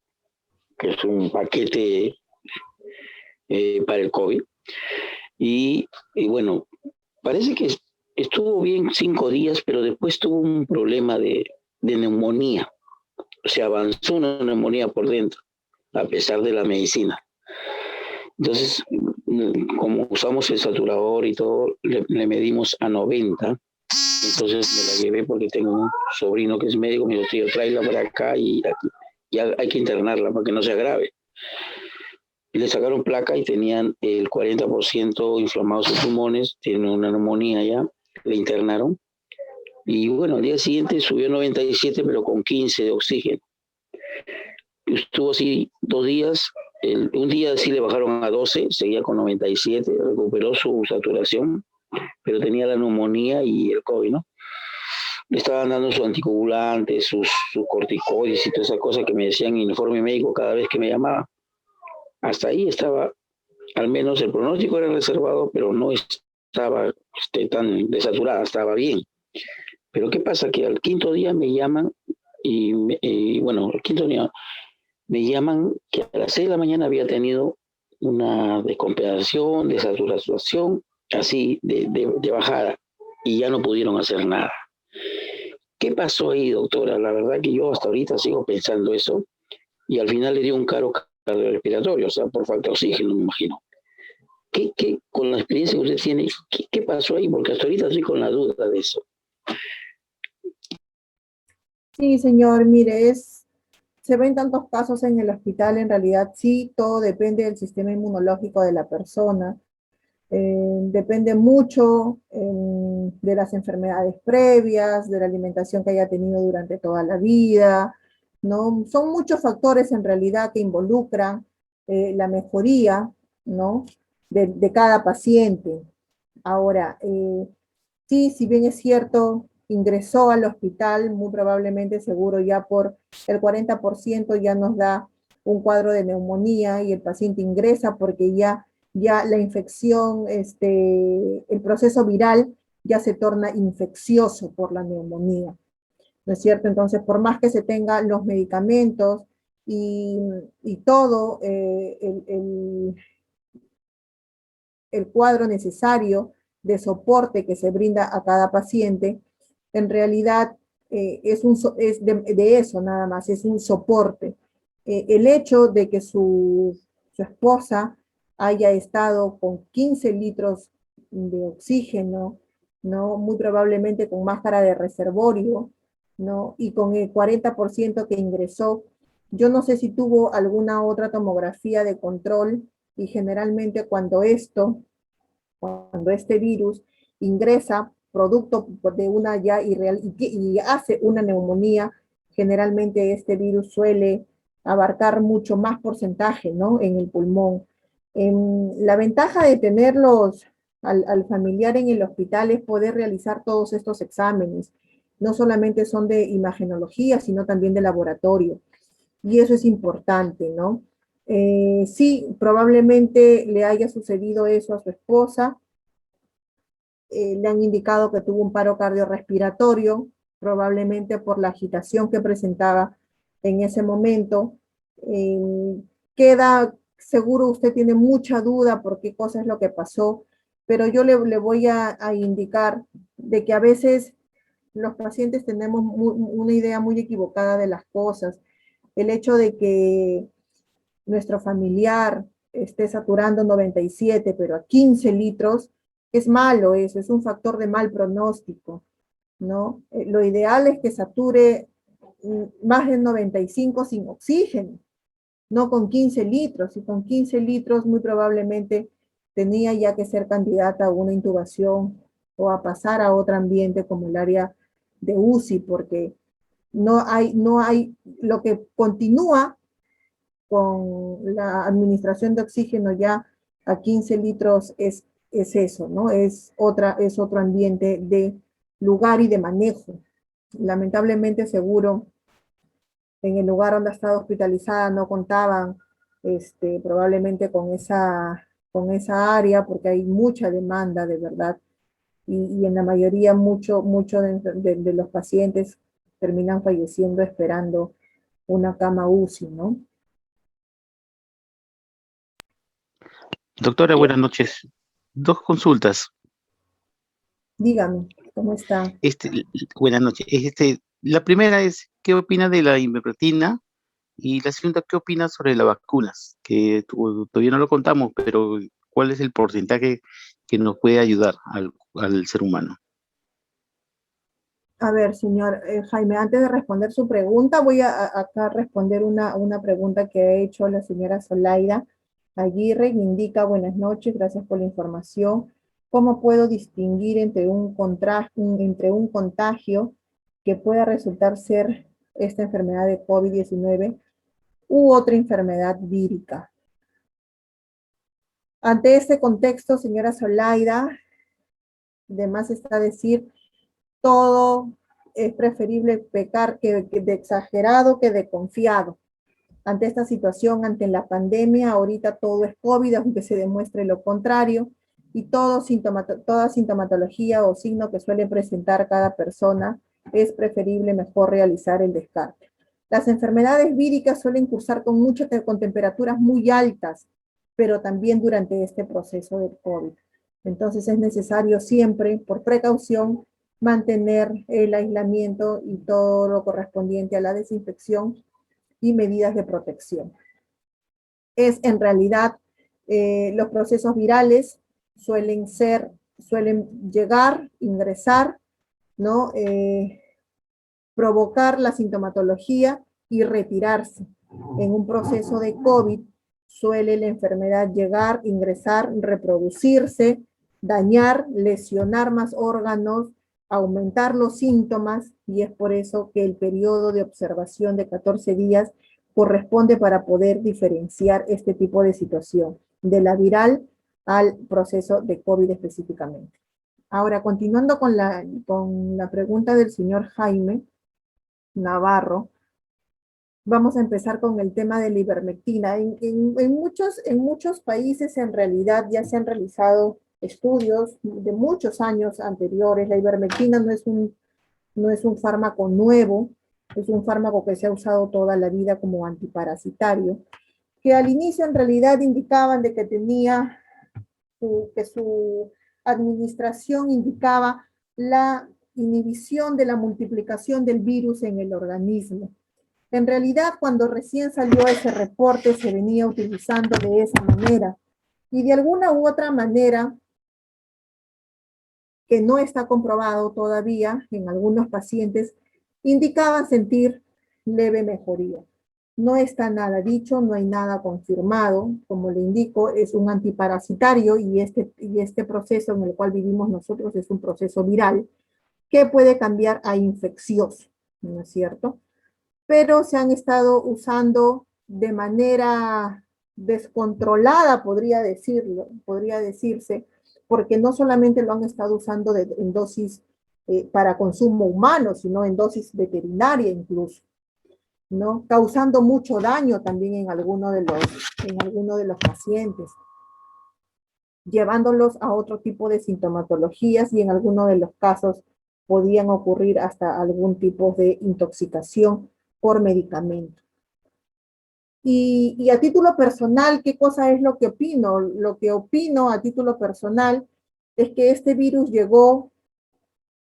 que es un paquete para el COVID. Y bueno, parece que estuvo bien 5 días, pero después tuvo un problema de neumonía. O sea, avanzó una neumonía por dentro, a pesar de la medicina. Entonces, como usamos el saturador y todo, le medimos a 90. Entonces me la llevé porque tengo un sobrino que es médico, me dijo, tío, tráela para acá y ya hay que internarla para que no se agrave. Y le sacaron placa y tenían el 40% inflamados sus pulmones, tienen una neumonía ya, le internaron. Y bueno, al día siguiente subió a 97, pero con 15 de oxígeno. Estuvo así 2 días, un día sí le bajaron a 12, seguía con 97, recuperó su saturación, pero tenía la neumonía y el COVID, ¿no? Le estaban dando su anticoagulante, sus corticoides y todas esas cosas que me decían en el informe médico cada vez que me llamaba. Hasta ahí estaba, al menos el pronóstico era reservado, pero no estaba tan desaturada, estaba bien. Pero ¿qué pasa? Que al 5.º día me llaman y bueno, al 5.º día me llaman que a las 6 de la mañana había tenido una descompensación, desaturación, así de bajada, y ya no pudieron hacer nada. ¿Qué pasó ahí, doctora? La verdad que yo hasta ahorita sigo pensando eso, y al final le dio un paro cardiorrespiratorio, o sea, por falta de oxígeno, me imagino. ¿Qué, con la experiencia que usted tiene, qué pasó ahí? Porque hasta ahorita estoy con la duda de eso. Sí, señor, mire, se ven tantos casos en el hospital, en realidad sí, todo depende del sistema inmunológico de la persona. Depende mucho de las enfermedades previas, de la alimentación que haya tenido durante toda la vida, ¿no? Son muchos factores en realidad que involucran la mejoría, ¿no? de cada paciente. Ahora, sí, si bien es cierto, ingresó al hospital, muy probablemente seguro ya por el 40% ya nos da un cuadro de neumonía y el paciente ingresa porque ya la infección, el proceso viral ya se torna infeccioso por la neumonía, ¿no es cierto? Entonces, por más que se tengan los medicamentos y todo el cuadro necesario de soporte que se brinda a cada paciente, en realidad es de eso nada más, es un soporte. El hecho de que su esposa haya estado con 15 litros de oxígeno, ¿no? Muy probablemente con máscara de reservorio, ¿no? Y con el 40% que ingresó, yo no sé si tuvo alguna otra tomografía de control, y generalmente cuando este virus ingresa producto de una ya irreal y hace una neumonía, generalmente este virus suele abarcar mucho más porcentaje, ¿no? En el pulmón. La ventaja de tenerlos al familiar en el hospital es poder realizar todos estos exámenes. No solamente son de imagenología, sino también de laboratorio. Y eso es importante, ¿no? Sí, probablemente le haya sucedido eso a su esposa. Le han indicado que tuvo un paro cardiorrespiratorio, probablemente por la agitación que presentaba en ese momento. Queda seguro usted tiene mucha duda por qué cosa es lo que pasó, pero yo le voy a indicar de que a veces los pacientes tenemos una idea muy equivocada de las cosas. El hecho de que nuestro familiar esté saturando 97, pero a 15 litros, es malo eso, es un factor de mal pronóstico, ¿no? Lo ideal es que sature más de 95 sin oxígeno, no con 15 litros, y con 15 litros muy probablemente tenía ya que ser candidata a una intubación o a pasar a otro ambiente como el área de UCI, porque no hay, lo que continúa con la administración de oxígeno ya a 15 litros es eso, ¿no? Es otro ambiente de lugar y de manejo. Lamentablemente, seguro, en el lugar donde ha estado hospitalizada no contaban probablemente con esa área, porque hay mucha demanda de verdad, y en la mayoría mucho de los pacientes terminan falleciendo esperando una cama UCI, ¿no? Doctora, buenas noches. Dos consultas. Dígame, ¿cómo está? Buenas noches. La primera es, ¿qué opina de la ivermectina? Y la segunda, ¿qué opina sobre las vacunas? Que todavía no lo contamos, pero ¿cuál es el porcentaje que nos puede ayudar al ser humano? A ver, señor Jaime, antes de responder su pregunta, voy a acá responder una pregunta que ha hecho la señora Zoraida Aguirre, que indica: buenas noches, gracias por la información. ¿Cómo puedo distinguir entre un contagio que pueda resultar ser esta enfermedad de COVID-19 u otra enfermedad vírica? Ante este contexto, señora Zoraida, de más está decir, todo es preferible pecar de exagerado que de confiado. Ante esta situación, ante la pandemia, ahorita todo es COVID, aunque se demuestre lo contrario, y toda sintomatología o signo que suele presentar cada persona, es preferible mejor realizar el descarte. Las enfermedades víricas suelen cursar con temperaturas muy altas, pero también durante este proceso del COVID. Entonces es necesario siempre, por precaución, mantener el aislamiento y todo lo correspondiente a la desinfección y medidas de protección. Es en realidad, los procesos virales suelen llegar, ingresar, ¿no? Provocar la sintomatología y retirarse. En un proceso de COVID suele la enfermedad llegar, ingresar, reproducirse, dañar, lesionar más órganos, aumentar los síntomas, y es por eso que el periodo de observación de 14 días corresponde para poder diferenciar este tipo de situación, de la viral al proceso de COVID específicamente. Ahora, continuando con la pregunta del señor Jaime Navarro, vamos a empezar con el tema de la ivermectina. En muchos países en realidad ya se han realizado estudios de muchos años anteriores. La ivermectina no es un fármaco nuevo, es un fármaco que se ha usado toda la vida como antiparasitario, que al inicio en realidad indicaban de que que su administración indicaba la inhibición de la multiplicación del virus en el organismo. En realidad, cuando recién salió ese reporte, se venía utilizando de esa manera, y de alguna u otra manera, que no está comprobado todavía en algunos pacientes, indicaban sentir leve mejoría. No está nada dicho, no hay nada confirmado. Como le indico, es un antiparasitario, y este proceso en el cual vivimos nosotros es un proceso viral que puede cambiar a infeccioso, ¿no es cierto? Pero se han estado usando de manera descontrolada, podría decirse, porque no solamente lo han estado usando en dosis para consumo humano, sino en dosis veterinaria incluso, ¿no? Causando mucho daño también en alguno de los pacientes, llevándolos a otro tipo de sintomatologías, y en algunos de los casos podían ocurrir hasta algún tipo de intoxicación por medicamento. Y a título personal, ¿qué cosa es lo que opino? Lo que opino a título personal es que este virus llegó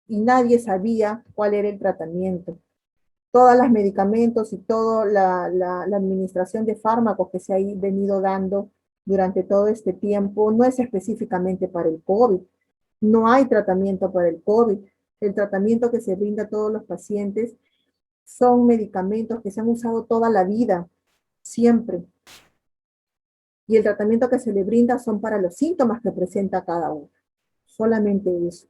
y nadie sabía cuál era el tratamiento. Todos los medicamentos y toda la administración de fármacos que se ha venido dando durante todo este tiempo no es específicamente para el COVID. No hay tratamiento para el COVID. El tratamiento que se brinda a todos los pacientes son medicamentos que se han usado toda la vida, siempre. Y el tratamiento que se le brinda son para los síntomas que presenta cada uno. Solamente eso.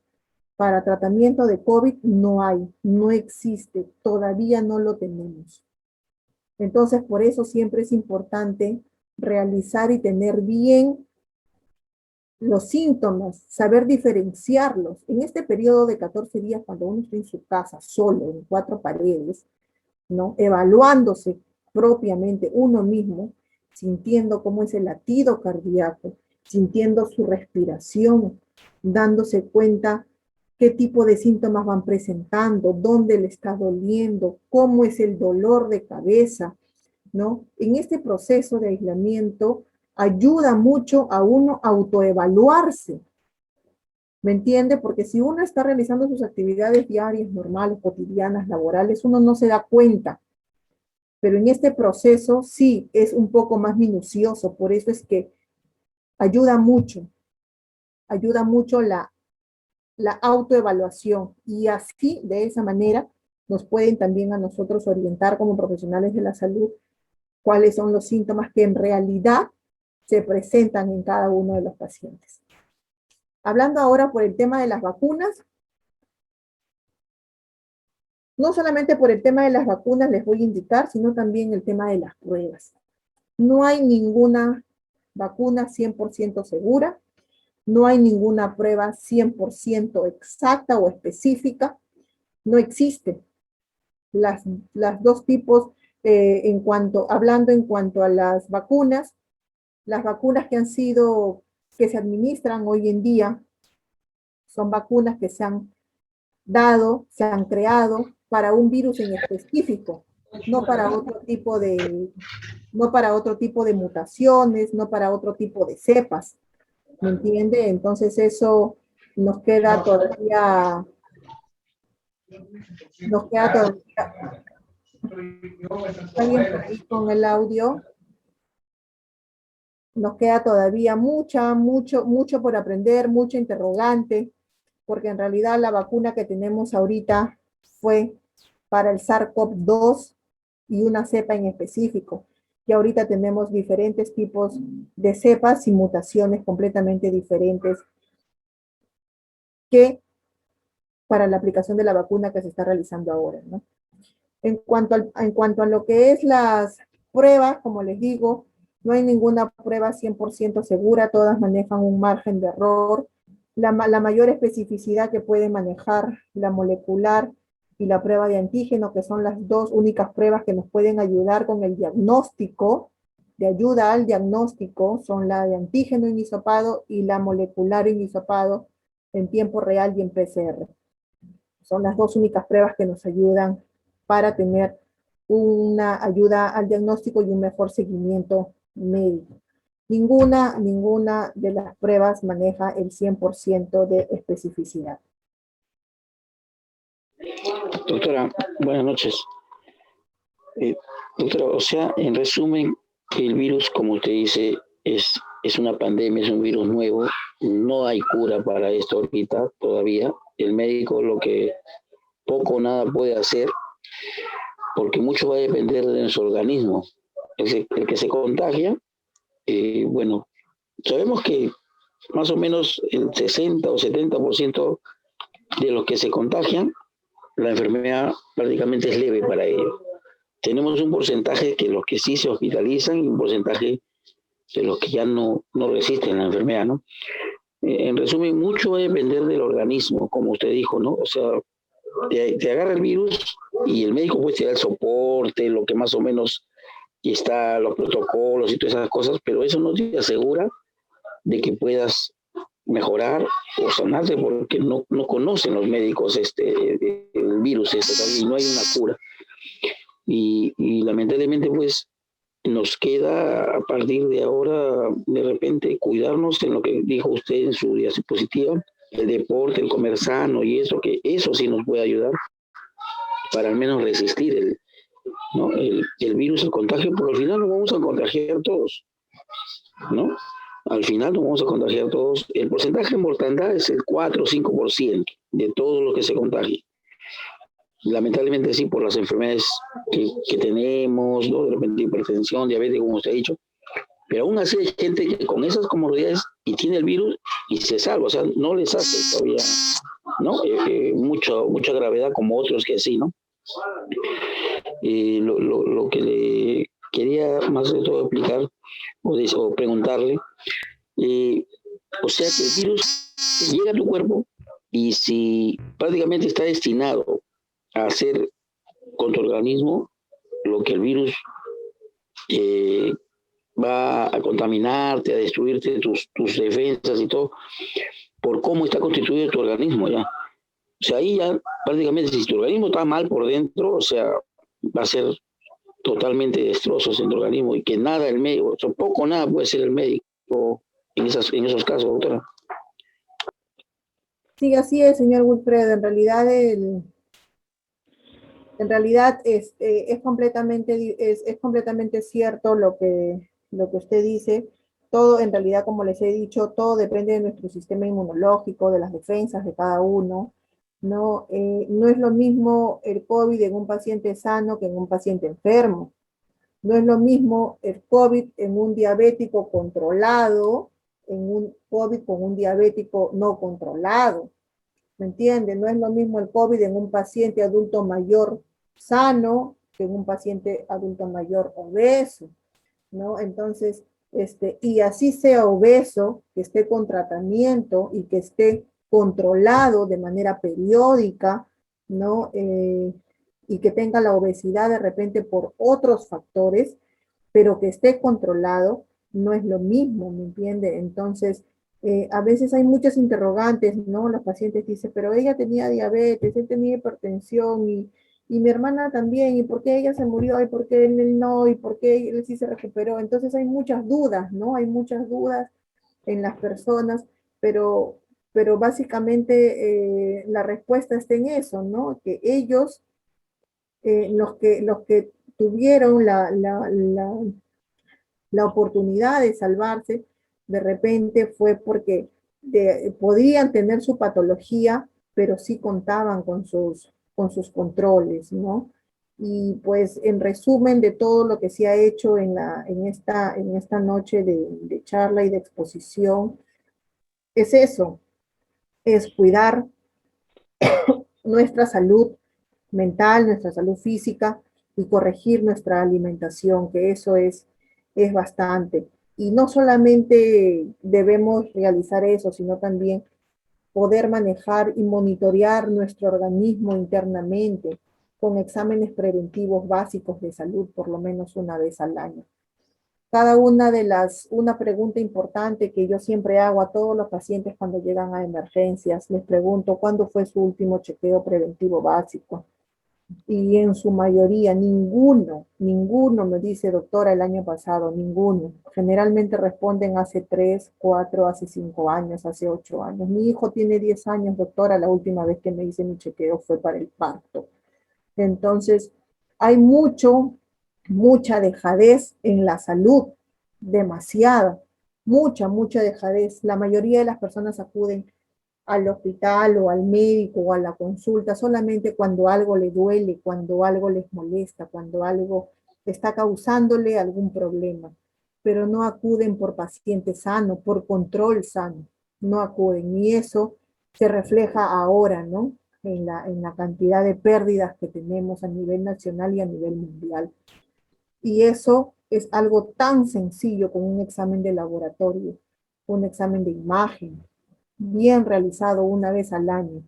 Para tratamiento de COVID no hay, no existe, todavía no lo tenemos. Entonces, por eso siempre es importante realizar y tener bien los síntomas, saber diferenciarlos. En este periodo de 14 días, cuando uno está en su casa, solo, en 4 paredes, ¿no? Evaluándose propiamente uno mismo, sintiendo cómo es el latido cardíaco, sintiendo su respiración, dándose cuenta qué tipo de síntomas van presentando, dónde le está doliendo, cómo es el dolor de cabeza, ¿no? En este proceso de aislamiento ayuda mucho a uno a autoevaluarse, ¿me entiende? Porque si uno está realizando sus actividades diarias, normales, cotidianas, laborales, uno no se da cuenta. Pero en este proceso sí es un poco más minucioso, por eso es que ayuda mucho la autoevaluación, y así, de esa manera, nos pueden también a nosotros orientar como profesionales de la salud cuáles son los síntomas que en realidad se presentan en cada uno de los pacientes. Hablando ahora por el tema de las vacunas, no solamente por el tema de las vacunas les voy a indicar, sino también el tema de las pruebas. No hay ninguna vacuna 100% segura, no hay ninguna prueba 100% exacta o específica, no existe. Las dos tipos, hablando en cuanto a las vacunas que se administran hoy en día, son vacunas que se han dado, se han creado para un virus en específico, no para otro tipo de mutaciones, no para otro tipo de cepas. ¿Me entiende? Entonces eso nos queda todavía ¿alguien por ahí con el audio? Nos queda todavía mucho por aprender, mucho interrogante, porque en realidad la vacuna que tenemos ahorita fue para el SARS-CoV-2 y una cepa en específico. Y ahorita tenemos diferentes tipos de cepas y mutaciones completamente diferentes que para la aplicación de la vacuna que se está realizando ahora, ¿no? En cuanto a lo que es las pruebas, como les digo, no hay ninguna prueba 100% segura, todas manejan un margen de error. La mayor especificidad que puede manejar la molecular y la prueba de antígeno, que son las dos únicas pruebas que nos pueden ayudar con el diagnóstico, de ayuda al diagnóstico, son la de antígeno en hisopado y la molecular en hisopado en tiempo real y en PCR. Son las dos únicas pruebas que nos ayudan para tener una ayuda al diagnóstico y un mejor seguimiento médico. Ninguna de las pruebas maneja el 100% de especificidad. Doctora, buenas noches. Doctora, o sea, en resumen, el virus, como usted dice, es una pandemia, es un virus nuevo, no hay cura para esto ahorita todavía. El médico lo que poco o nada puede hacer, porque mucho va a depender de nuestro organismo. El que se contagia, bueno, sabemos que más o menos el 60 o 70% de los que se contagian, la enfermedad prácticamente es leve para ellos. Tenemos un porcentaje que los que sí se hospitalizan y un porcentaje de los que ya no resisten la enfermedad, ¿no? En resumen, mucho va a depender del organismo, como usted dijo, ¿no? O sea, te agarra el virus y el médico pues te da el soporte, lo que más o menos está, los protocolos y todas esas cosas, pero eso no te asegura de que puedas mejorar o sanarte, porque no conocen los médicos el virus y no hay una cura. Y lamentablemente pues nos queda a partir de ahora, de repente, cuidarnos en lo que dijo usted en su diapositiva, el deporte, el comer sano y eso, que eso sí nos puede ayudar para al menos resistir ¿no? el virus, el contagio, porque al final nos vamos a contagiar todos, ¿no? Al final nos vamos a contagiar todos. El porcentaje de mortandad es el 4 o 5% de todo lo que se contagia. Lamentablemente sí, por las enfermedades que tenemos, ¿no? De repente hipertensión, diabetes, como usted ha dicho, pero aún así hay gente que con esas comorbilidades y tiene el virus y se salva, o sea, no les hace todavía, ¿no? Mucha gravedad como otros que sí, ¿no? Lo que le quería más de todo explicar o preguntarle, o sea que el virus llega a tu cuerpo y si prácticamente está destinado a hacer con tu organismo lo que el virus va a contaminarte, a destruirte tus defensas y todo, por cómo está constituido tu organismo ya. O sea, ahí ya prácticamente si tu organismo está mal por dentro, o sea, va a ser totalmente destrozos en tu organismo y que nada el médico, o sea, poco o nada puede ser el médico en esos casos, doctora. Sí, así es, señor Wilfredo. En realidad es completamente cierto lo que usted dice. Todo, en realidad, como les he dicho, todo depende de nuestro sistema inmunológico, de las defensas de cada uno. No, no es lo mismo el COVID en un paciente sano que en un paciente enfermo. No es lo mismo el COVID en un diabético controlado, en un COVID con un diabético no controlado. ¿Me entiende? No es lo mismo el COVID en un paciente adulto mayor sano que en un paciente adulto mayor obeso, ¿no? Entonces, y así sea obeso, que esté con tratamiento y que esté controlado de manera periódica, ¿no? Y que tenga la obesidad de repente por otros factores, pero que esté controlado, no es lo mismo, ¿me entiende? Entonces, a veces hay muchas interrogantes, ¿no? Los pacientes dicen, pero ella tenía diabetes, él tenía hipertensión y mi hermana también, ¿y por qué ella se murió? ¿Y por qué él no? ¿Y por qué él sí se recuperó? Entonces hay muchas dudas, ¿no? Hay muchas dudas en las personas, pero, pero básicamente la respuesta está en eso, ¿no? Que ellos, los que tuvieron la oportunidad de salvarse, de repente fue porque podían tener su patología, pero sí contaban con sus controles, ¿no? Y pues en resumen de todo lo que se ha hecho en esta noche de charla y de exposición, es eso, es cuidar nuestra salud mental, nuestra salud física y corregir nuestra alimentación, que eso es bastante. Y no solamente debemos realizar eso, sino también poder manejar y monitorear nuestro organismo internamente con exámenes preventivos básicos de salud por lo menos una vez al año. Una pregunta importante que yo siempre hago a todos los pacientes cuando llegan a emergencias, les pregunto, ¿cuándo fue su último chequeo preventivo básico? Y en su mayoría, ninguno me dice, doctora, el año pasado, ninguno. Generalmente responden hace 3, 4, hace 5 años, hace 8 años. Mi hijo tiene 10 años, doctora, la última vez que me hice mi chequeo fue para el parto. Entonces, hay mucha dejadez en la salud, demasiada, mucha dejadez. La mayoría de las personas acuden al hospital o al médico o a la consulta solamente cuando algo le duele, cuando algo les molesta, cuando algo está causándole algún problema, pero no acuden por paciente sano, por control sano, no acuden. Y eso se refleja ahora, ¿no? En la cantidad de pérdidas que tenemos a nivel nacional y a nivel mundial. Y eso es algo tan sencillo como un examen de laboratorio, un examen de imagen, bien realizado una vez al año.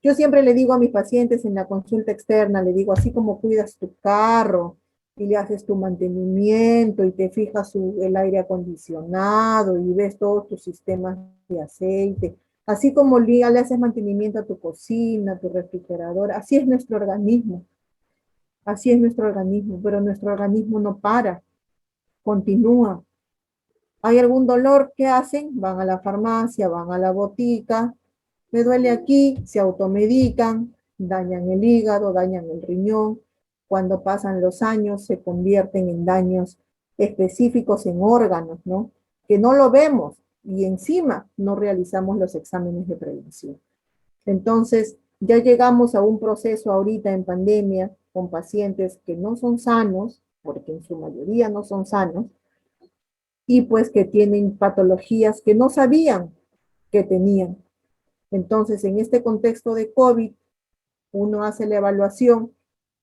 Yo siempre le digo a mis pacientes en la consulta externa, le digo, así como cuidas tu carro y le haces tu mantenimiento y te fijas el aire acondicionado y ves todos tus sistemas de aceite, así como le haces mantenimiento a tu cocina, a tu refrigerador, así es nuestro organismo. Así es nuestro organismo, pero nuestro organismo no para. continúa. ¿Hay algún dolor? ¿Qué hacen? Van a la farmacia, van a la botica, me duele aquí, se automedican, dañan el hígado, dañan el riñón. Cuando pasan los años se convierten en daños específicos en órganos, ¿no? Que no lo vemos y encima no realizamos los exámenes de prevención. Entonces, ya llegamos a un proceso ahorita en pandemia con pacientes que no son sanos, porque en su mayoría no son sanos, y pues que tienen patologías que no sabían que tenían. Entonces, en este contexto de COVID, uno hace la evaluación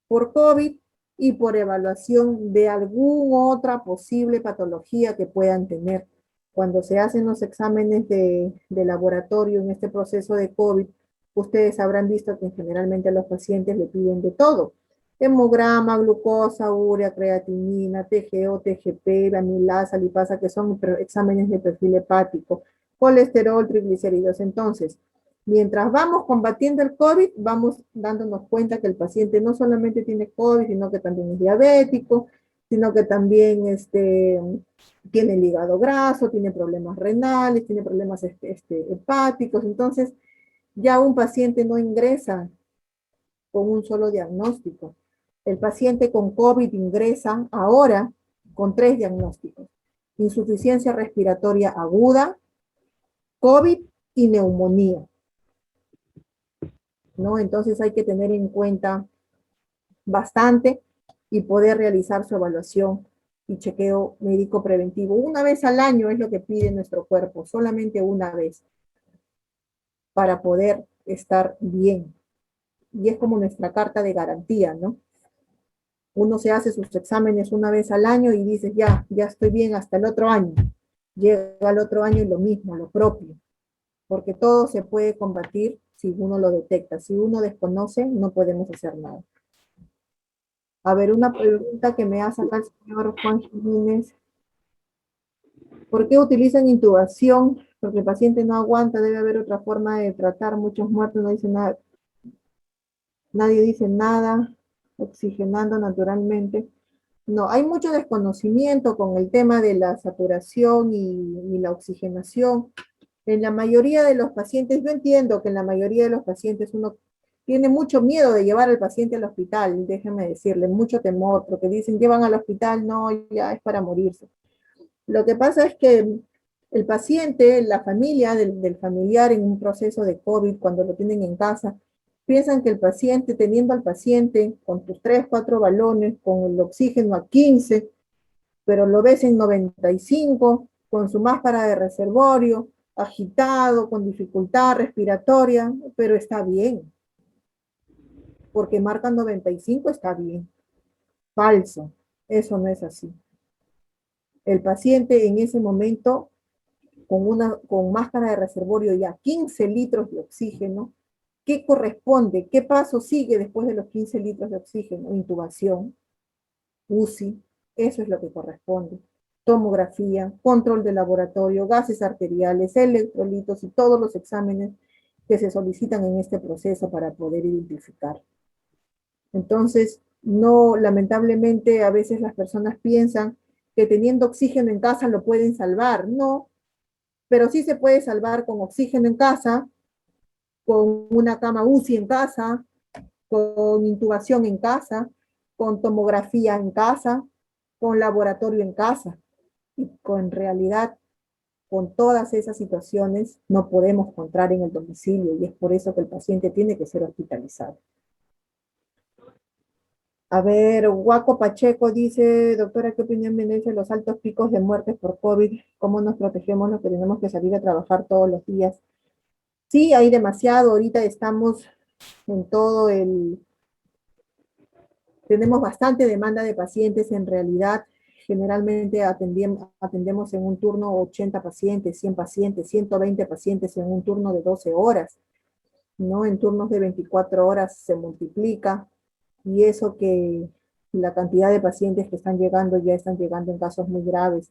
por COVID y por evaluación de alguna otra posible patología que puedan tener. Cuando se hacen los exámenes de laboratorio en este proceso de COVID, ustedes habrán visto que generalmente a los pacientes le piden de todo. Hemograma, glucosa, urea, creatinina, TGO, TGP, amilasa, lipasa, que son exámenes de perfil hepático, colesterol, triglicéridos. Entonces, mientras vamos combatiendo el COVID, vamos dándonos cuenta que el paciente no solamente tiene COVID, sino que también es diabético, sino que también tiene el hígado graso, tiene problemas renales, tiene problemas hepáticos. Entonces, ya un paciente no ingresa con un solo diagnóstico. El paciente con COVID ingresa ahora con 3 diagnósticos: insuficiencia respiratoria aguda, COVID y neumonía, ¿no? Entonces hay que tener en cuenta bastante y poder realizar su evaluación y chequeo médico preventivo. Una vez al año es lo que pide nuestro cuerpo, solamente una vez, para poder estar bien. Y es como nuestra carta de garantía, ¿no? Uno se hace sus exámenes una vez al año y dices, ya estoy bien hasta el otro año. Llega el otro año y lo mismo, lo propio. Porque todo se puede combatir si uno lo detecta. Si uno desconoce, no podemos hacer nada. A ver, una pregunta que me hace acá el señor Juan Jiménez. ¿Por qué utilizan intubación? Porque el paciente no aguanta, debe haber otra forma de tratar. Muchos muertos no dicen nada. Nadie dice nada, oxigenando naturalmente. No, hay mucho desconocimiento con el tema de la saturación y la oxigenación. En la mayoría de los pacientes, yo entiendo que en la mayoría de los pacientes uno tiene mucho miedo de llevar al paciente al hospital, déjenme decirle, mucho temor, porque dicen, llevan al hospital, no, ya es para morirse. Lo que pasa es que el paciente, la familia del familiar en un proceso de COVID, cuando lo tienen en casa, piensan que el paciente, teniendo al paciente con tus 3, 4 balones, con el oxígeno a 15, pero lo ves en 95, con su máscara de reservorio, agitado, con dificultad respiratoria, pero está bien. Porque marca 95, está bien. Falso, eso no es así. El paciente en ese momento, con máscara de reservorio y a 15 litros de oxígeno, ¿qué corresponde? ¿Qué paso sigue después de los 15 litros de oxígeno? Intubación, UCI, eso es lo que corresponde. Tomografía, control de laboratorio, gases arteriales, electrolitos y todos los exámenes que se solicitan en este proceso para poder identificar. Entonces, no, lamentablemente, a veces las personas piensan que teniendo oxígeno en casa lo pueden salvar. No, pero sí se puede salvar con oxígeno en casa, con una cama UCI en casa, con intubación en casa, con tomografía en casa, con laboratorio en casa. Y en realidad, con todas esas situaciones, no podemos encontrar en el domicilio y es por eso que el paciente tiene que ser hospitalizado. A ver, Guaco Pacheco dice, doctora, ¿qué opinión merece los altos picos de muertes por COVID? ¿Cómo nos protegemos los que tenemos que salir a trabajar todos los días? Sí, hay demasiado. Ahorita estamos en todo tenemos bastante demanda de pacientes en realidad. Generalmente atendemos en un turno 80 pacientes, 100 pacientes, 120 pacientes en un turno de 12 horas, ¿no? En turnos de 24 horas se multiplica. Y eso que la cantidad de pacientes que están llegando ya están llegando en casos muy graves.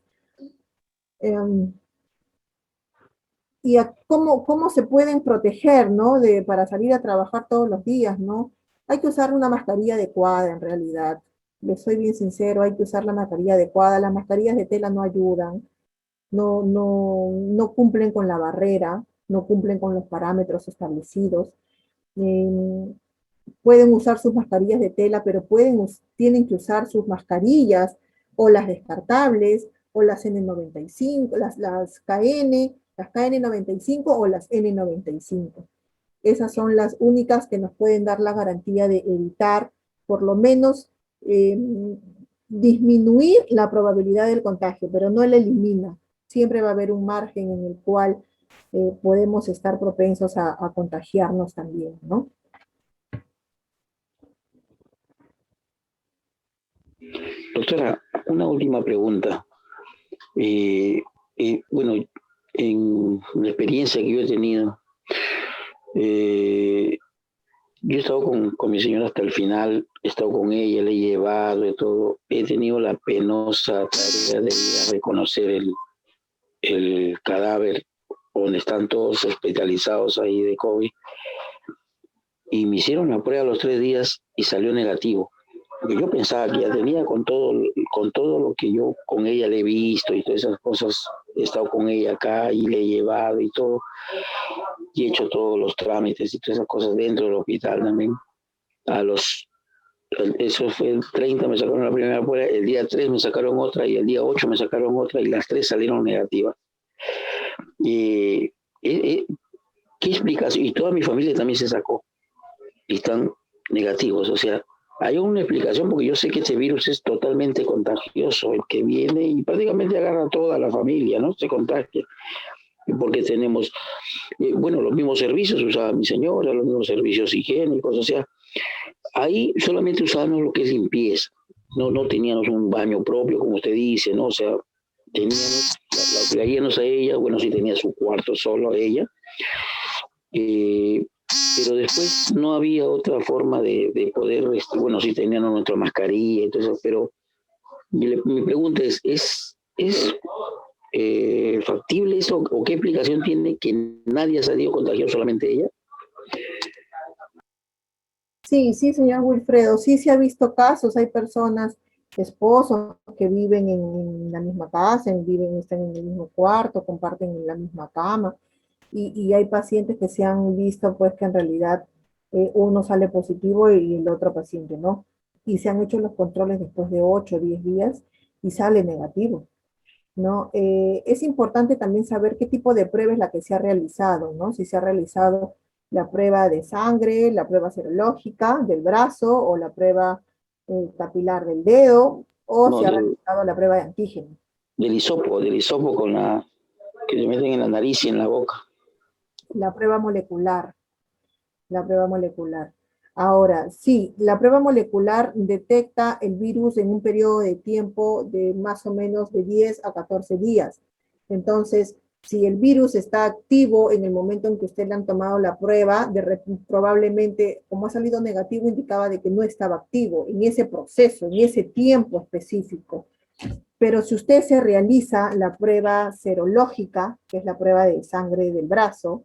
Y cómo se pueden proteger, ¿no? Para salir a trabajar todos los días, ¿no? Hay que usar una mascarilla adecuada en realidad. les soy bien sincero, hay que usar la mascarilla adecuada. Las mascarillas de tela no ayudan, no cumplen con la barrera, no cumplen con los parámetros establecidos. Eh, Pueden usar sus mascarillas de tela, pero tienen que usar sus mascarillas o las descartables o las N95, las KN95 o las N95. Esas son las únicas que nos pueden dar la garantía de evitar, por lo menos, disminuir la probabilidad del contagio, pero no la elimina. Siempre va a haber un margen en el cual podemos estar propensos a contagiarnos también, ¿no? Doctora, una última pregunta. Bueno, en la experiencia que yo he tenido, yo he estado con mi señora hasta el final, he estado con ella, le he llevado de todo. He tenido la penosa tarea de ir a reconocer el cadáver donde están todos hospitalizados ahí de COVID. Y me hicieron la prueba a los 3 días y salió negativo. Porque yo pensaba que ya tenía con todo lo que yo con ella le he visto y todas esas cosas, he estado con ella acá y le he llevado y todo, y he hecho todos los trámites y todas esas cosas dentro del hospital también. Eso fue el 30, me sacaron la primera prueba, el día 3 me sacaron otra y el día 8 me sacaron otra y las 3 salieron negativas. ¿Qué explicación? Y toda mi familia también se sacó y están negativos, o sea, hay una explicación porque yo sé que este virus es totalmente contagioso, el que viene y prácticamente agarra a toda la familia, ¿no? Se contagia. Porque tenemos, bueno, los mismos servicios usaba mi señora, los mismos servicios higiénicos, o sea, ahí solamente usábamos lo que es limpieza, no teníamos un baño propio, como usted dice, ¿no? O sea, teníamos, la obligaríamos a ella, bueno, sí tenía su cuarto solo ella, pero después no había otra forma de poder, bueno, sí teníamos nuestra mascarilla, entonces, pero mi pregunta ¿es factible eso o qué explicación tiene que nadie ha salido contagiado, solamente ella? Sí, sí, señor Wilfredo, sí se ha visto casos, hay personas, esposos que viven en la misma casa, están en el mismo cuarto, comparten la misma cama, y hay pacientes que se han visto pues que en realidad uno sale positivo y el otro paciente no, y se han hecho los controles después de 8 o 10 días y sale negativo, ¿no? Es importante también saber qué tipo de prueba es la que se ha realizado, ¿no? Si se ha realizado la prueba de sangre, la prueba serológica del brazo o la prueba capilar del dedo, o No, se ha realizado la prueba de antígeno. Del hisopo con que se meten en la nariz y en la boca. La prueba molecular. La prueba molecular. Ahora, sí, la prueba molecular detecta el virus en un periodo de tiempo de más o menos de 10 a 14 días. Entonces, si el virus está activo en el momento en que usted le han tomado la prueba, probablemente, como ha salido negativo, indicaba de que no estaba activo en ese proceso, en ese tiempo específico. Pero si usted se realiza la prueba serológica, que es la prueba de sangre del brazo,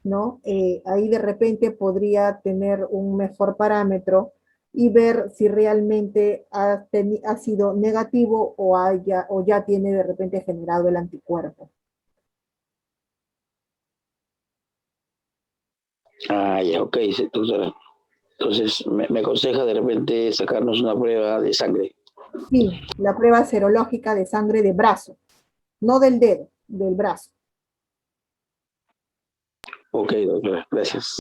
¿no? Ahí de repente podría tener un mejor parámetro y ver si realmente ha sido negativo o ya tiene de repente generado el anticuerpo. Ah, ya, ok. Entonces me aconseja de repente sacarnos una prueba de sangre. Sí, la prueba serológica de sangre de brazo, no del dedo, del brazo. Ok, doctora, gracias.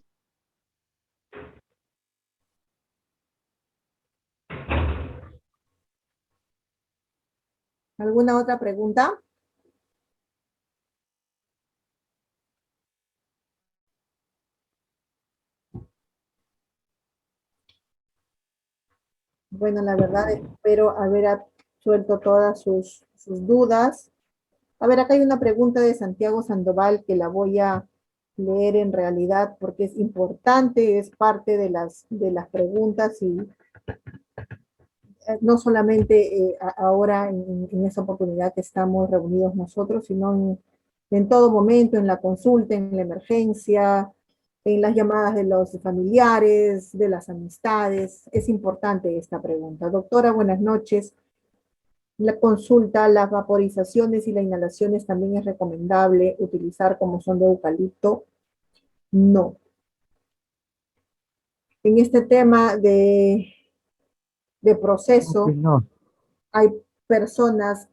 ¿Alguna otra pregunta? Bueno, la verdad espero haber suelto todas sus dudas. A ver, acá hay una pregunta de Santiago Sandoval que la voy a leer en realidad porque es importante, es parte de las preguntas y no solamente ahora en esta oportunidad que estamos reunidos nosotros, sino en todo momento, en la consulta, en la emergencia, en las llamadas de los familiares, de las amistades. Es importante esta pregunta. Doctora, buenas noches. La consulta, las vaporizaciones y las inhalaciones también es recomendable utilizar como son de eucalipto. No. En este tema de proceso, No. hay personas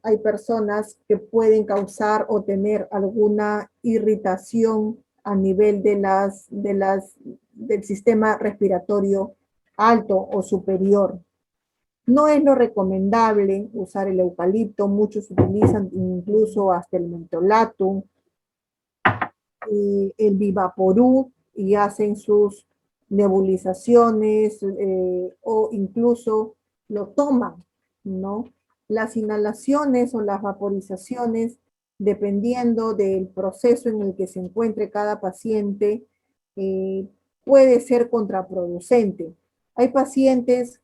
que pueden causar o tener alguna irritación a nivel del sistema respiratorio alto o superior. No es lo recomendable usar el eucalipto, muchos utilizan incluso hasta el mentolatum, el Vivaporú, y hacen sus nebulizaciones o incluso lo toman, ¿no? Las inhalaciones o las vaporizaciones, dependiendo del proceso en el que se encuentre cada paciente, puede ser contraproducente. Hay pacientes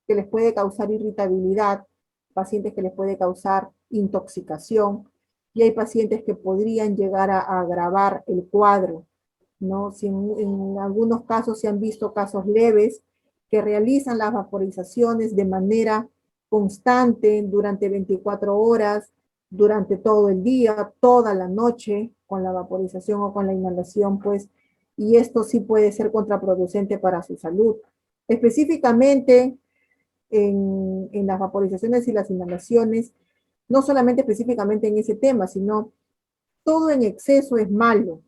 que les puede causar irritabilidad, pacientes que les puede causar intoxicación, y hay pacientes que podrían llegar a agravar el cuadro, ¿no? Si en algunos casos se han visto casos leves que realizan las vaporizaciones de manera constante durante 24 horas, durante todo el día, toda la noche, con la vaporización o con la inhalación, pues, y esto sí puede ser contraproducente para su salud. Específicamente en las vaporizaciones y las inhalaciones, no solamente específicamente en ese tema, sino todo en exceso es malo,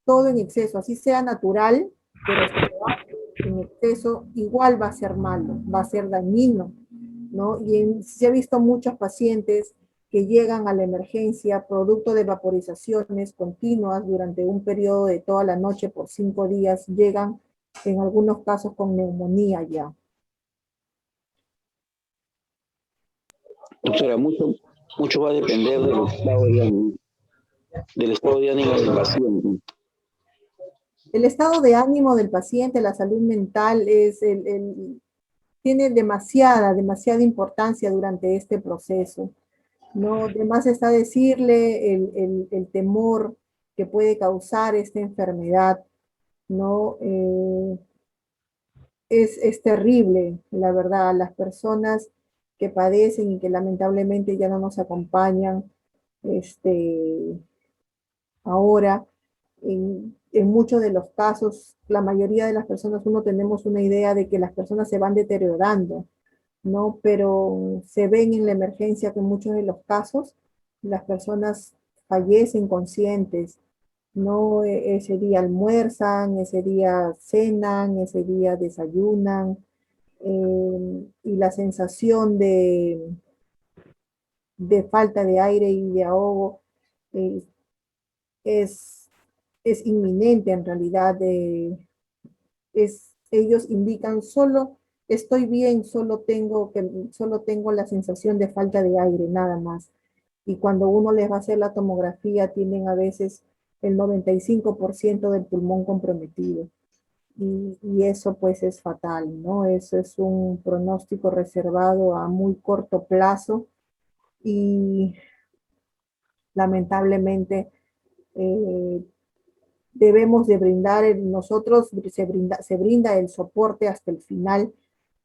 todo en exceso, así sea natural, pero si lo hace en exceso igual va a ser malo, va a ser dañino, ¿no? Y se ha visto muchos pacientes que llegan a la emergencia producto de vaporizaciones continuas durante un periodo de toda la noche por 5 días, llegan en algunos casos con neumonía ya. Doctora, mucho va a depender del estado de ánimo del paciente. El estado de ánimo del paciente, la salud mental, tiene demasiada importancia durante este proceso, ¿no? Además está decirle el temor que puede causar esta enfermedad, ¿no? Es terrible, la verdad. Las personas que padecen y que lamentablemente ya no nos acompañan, ahora, en muchos de los casos, la mayoría de las personas, uno tenemos una idea de que las personas se van deteriorando, ¿no? Pero se ven en la emergencia que en muchos de los casos las personas fallecen conscientes, ¿no? Ese día almuerzan, ese día cenan, ese día desayunan, y la sensación de falta de aire y de ahogo eh, es, es inminente en realidad. Ellos indican solo estoy bien, solo tengo la sensación de falta de aire, nada más. Y cuando uno les va a hacer la tomografía, tienen a veces el 95% del pulmón comprometido. Y eso pues es fatal, ¿no? Eso es un pronóstico reservado a muy corto plazo y lamentablemente debemos de brindar, nosotros se brinda el soporte hasta el final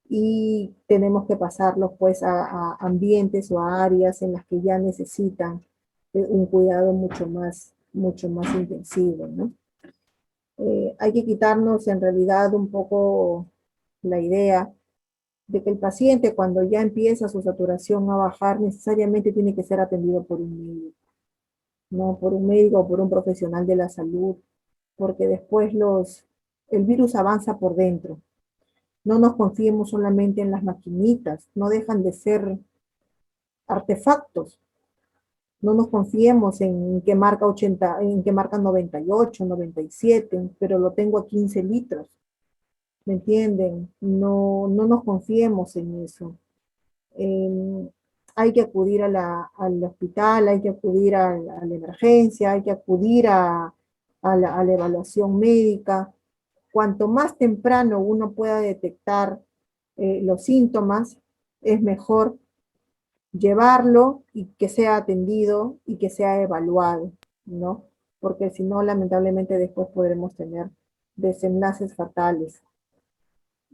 y tenemos que pasarlos pues a ambientes o a áreas en las que ya necesitan un cuidado mucho más intensivo, ¿no? Hay que quitarnos en realidad un poco la idea de que el paciente cuando ya empieza su saturación a bajar necesariamente tiene que ser atendido por un médico, no por un médico o por un profesional de la salud, porque después el virus avanza por dentro. No nos confiemos solamente en las maquinitas, no dejan de ser artefactos. No nos confiemos en que marca 80, en que marca 98, 97, pero lo tengo a 15 litros. ¿Me entienden? No nos confiemos en eso. Hay que acudir al hospital, hay que acudir a la emergencia, hay que acudir a la evaluación médica. Cuanto más temprano uno pueda detectar los síntomas, es mejor llevarlo y que sea atendido y que sea evaluado, ¿no? Porque si no, lamentablemente después podremos tener desenlaces fatales.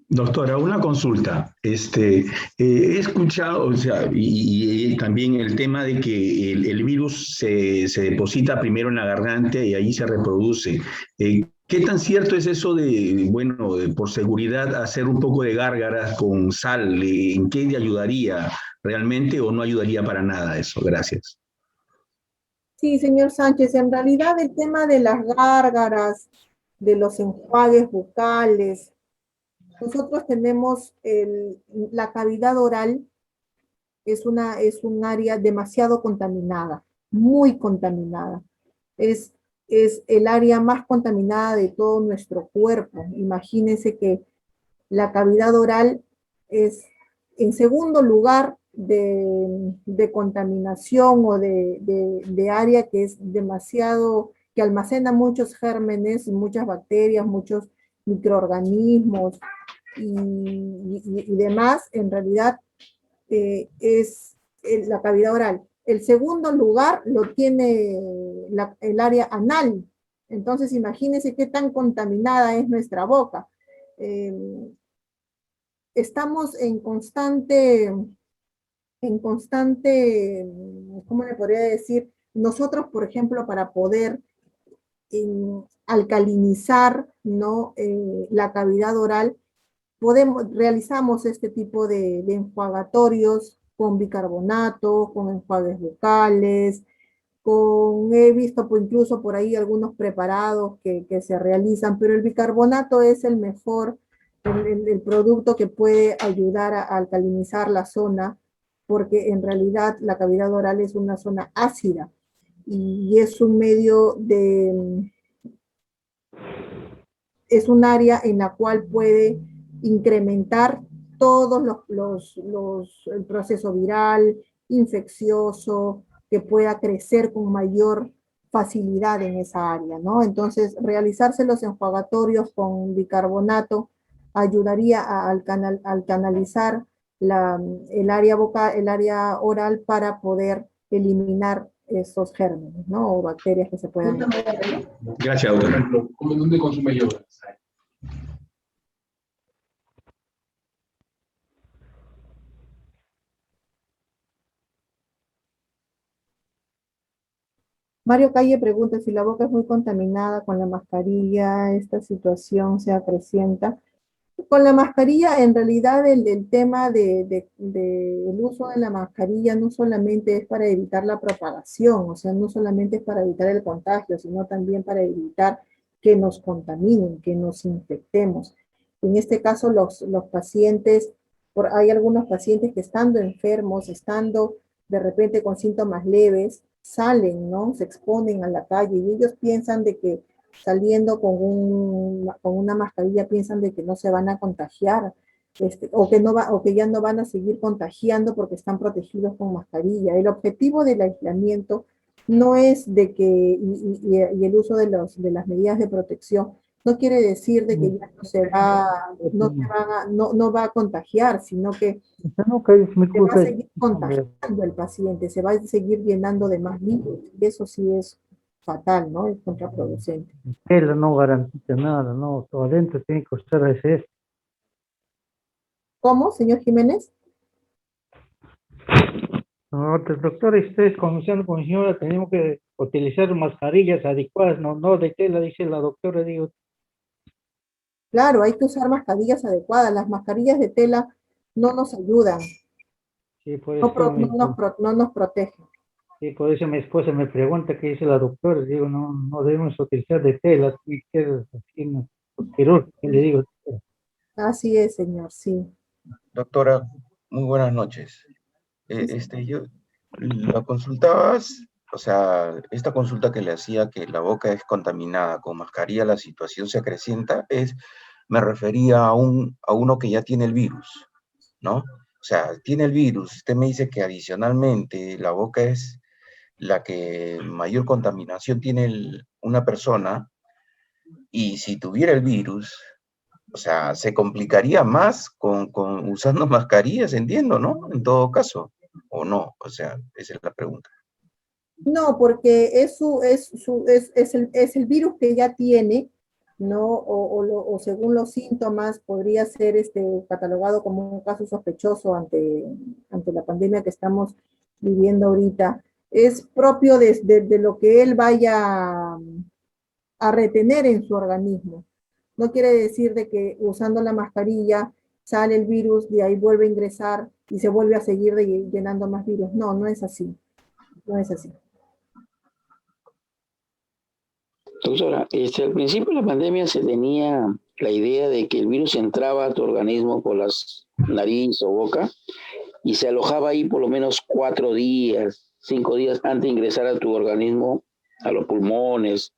Doctora, una consulta. He escuchado, o sea, y también el tema de que el virus se deposita primero en la garganta y ahí se reproduce. ¿Qué tan cierto es eso de, bueno, por seguridad, hacer un poco de gárgaras con sal? ¿En qué le ayudaría realmente o no ayudaría para nada eso? Gracias. Sí, señor Sánchez, en realidad el tema de las gárgaras, de los enjuagues bucales, nosotros tenemos la cavidad oral, es un área demasiado contaminada, muy contaminada. Es el área más contaminada de todo nuestro cuerpo. Imagínense que la cavidad oral es, en segundo lugar, de contaminación o de área que es demasiado, que almacena muchos gérmenes, muchas bacterias, muchos microorganismos y demás. En realidad es la cavidad oral. El segundo lugar lo tiene el área anal. Entonces imagínense qué tan contaminada es nuestra boca. Estamos en constante, ¿cómo le podría decir? Nosotros, por ejemplo, para poder alcalinizar, ¿no? La cavidad oral, realizamos este tipo de enjuagatorios con bicarbonato, con enjuagues bucales, he visto incluso por ahí algunos preparados que se realizan, pero el bicarbonato es el mejor, el producto que puede ayudar a alcalinizar la zona, porque en realidad la cavidad oral es una zona ácida y es un medio es un área en la cual puede incrementar todos el proceso viral, infeccioso, que pueda crecer con mayor facilidad en esa área, ¿no? Entonces, realizarse los enjuagatorios con bicarbonato ayudaría al canalizar el área vocal, el área oral para poder eliminar esos gérmenes, ¿no? O bacterias que se puedan. Gracias, doctora. ¿Dónde consume yoga? Mario Calle pregunta si la boca es muy contaminada con la mascarilla, esta situación se acrecienta. Con la mascarilla, en realidad, el tema del uso de la mascarilla no solamente es para evitar la propagación, o sea, no solamente es para evitar el contagio, sino también para evitar que nos contaminen, que nos infectemos. En este caso, los pacientes, hay algunos pacientes que estando enfermos, estando de repente con síntomas leves, salen, ¿no? Se exponen a la calle y ellos piensan de que saliendo con una mascarilla piensan de que no se van a contagiar, o que ya no van a seguir contagiando porque están protegidos con mascarilla. El objetivo del aislamiento no es de que, y el uso de las medidas de protección, no quiere decir de que ya no va a contagiar, sino que se va a seguir contagiando el paciente, se va a seguir llenando de más virus, y eso sí es fatal, ¿no? Es contraproducente. Él no garantiza nada, no, todo adentro tiene que estar ese. ¿Cómo, señor Jiménez? No, doctor, ustedes conversando con mi señora, tenemos que utilizar mascarillas adecuadas, no de tela, dice la doctora, digo. Claro, hay que usar mascarillas adecuadas, las mascarillas de tela no nos ayudan, Sí, por eso no nos protegen. sí, por eso mi esposa me pregunta qué dice la doctora, digo, no debemos utilizar de tela, y quedas así, ¿no? Quirúrgico, le digo. Así es, señor, sí. Doctora, muy buenas noches. Yo la consultabas, o sea, esta consulta que le hacía que la boca es contaminada con mascarilla, la situación se acrecienta, me refería a uno que ya tiene el virus, ¿no? O sea, tiene el virus, usted me dice que adicionalmente la boca es la que mayor contaminación tiene una persona, y si tuviera el virus, o sea, se complicaría más con usando mascarillas, entiendo, ¿no? En todo caso, o no, o sea, esa es la pregunta. No, porque es el virus que ya tiene, ¿no? O según los síntomas podría ser catalogado como un caso sospechoso ante la pandemia que estamos viviendo ahorita. Es propio de lo que él vaya a retener en su organismo. No quiere decir de que usando la mascarilla sale el virus, de ahí vuelve a ingresar y se vuelve a seguir llenando más virus. No, no es así. No es así. Doctora, al principio de la pandemia se tenía la idea de que el virus entraba a tu organismo por las nariz o boca y se alojaba ahí por lo menos 4 días, 5 días antes de ingresar a tu organismo, a los pulmones.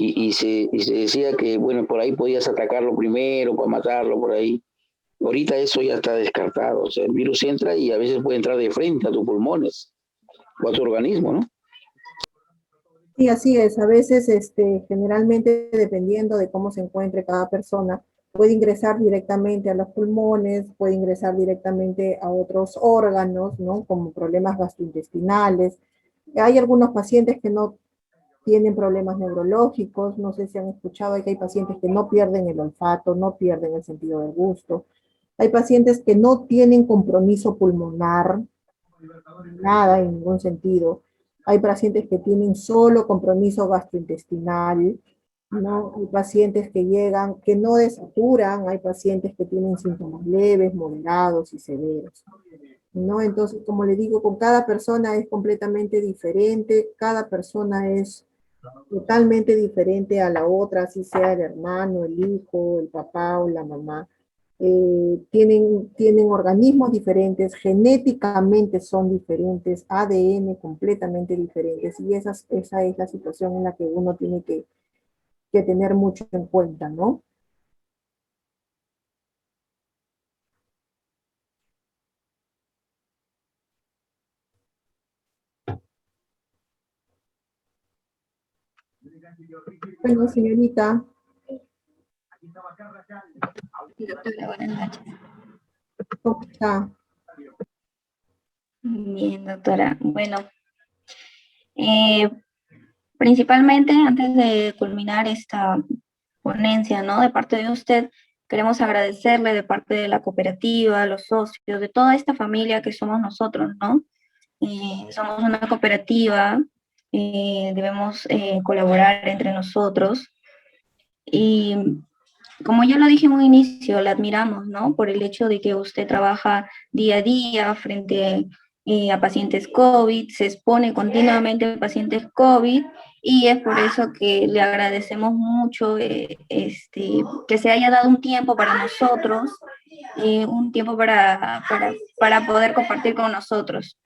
Y se decía que, bueno, por ahí podías atacarlo primero para matarlo por ahí. Ahorita eso ya está descartado. O sea, el virus entra y a veces puede entrar de frente a tus pulmones o a tu organismo, ¿no? Sí, así es. A veces, generalmente, dependiendo de cómo se encuentre cada persona, puede ingresar directamente a los pulmones, puede ingresar directamente a otros órganos, ¿no? Como problemas gastrointestinales. Hay algunos pacientes que no tienen problemas neurológicos, no sé si han escuchado que hay pacientes que no pierden el olfato, no pierden el sentido del gusto. Hay pacientes que no tienen compromiso pulmonar, nada en ningún sentido. Hay pacientes que tienen solo compromiso gastrointestinal, ¿no? Hay pacientes que llegan, que no desaturan, hay pacientes que tienen síntomas leves, moderados y severos, ¿no? Entonces, como le digo, con cada persona es completamente diferente, cada persona es totalmente diferente a la otra, así sea el hermano, el hijo, el papá o la mamá. Tienen organismos diferentes, genéticamente son diferentes, ADN completamente diferentes, y esa es la situación en la que uno tiene que tener mucho en cuenta, ¿no? Bueno, señorita. Doctora, buenas noches. ¿Cómo está? Bien, doctora. Bueno, principalmente antes de culminar esta ponencia, ¿no? De parte de usted, queremos agradecerle de parte de la cooperativa, los socios, de toda esta familia que somos nosotros, ¿no? Somos una cooperativa, debemos colaborar entre nosotros y como ya lo dije en un inicio, la admiramos, ¿no? Por el hecho de que usted trabaja día a día frente a pacientes COVID, se expone continuamente a pacientes COVID y es por eso que le agradecemos mucho que se haya dado un tiempo para nosotros, un tiempo para poder compartir con nosotros.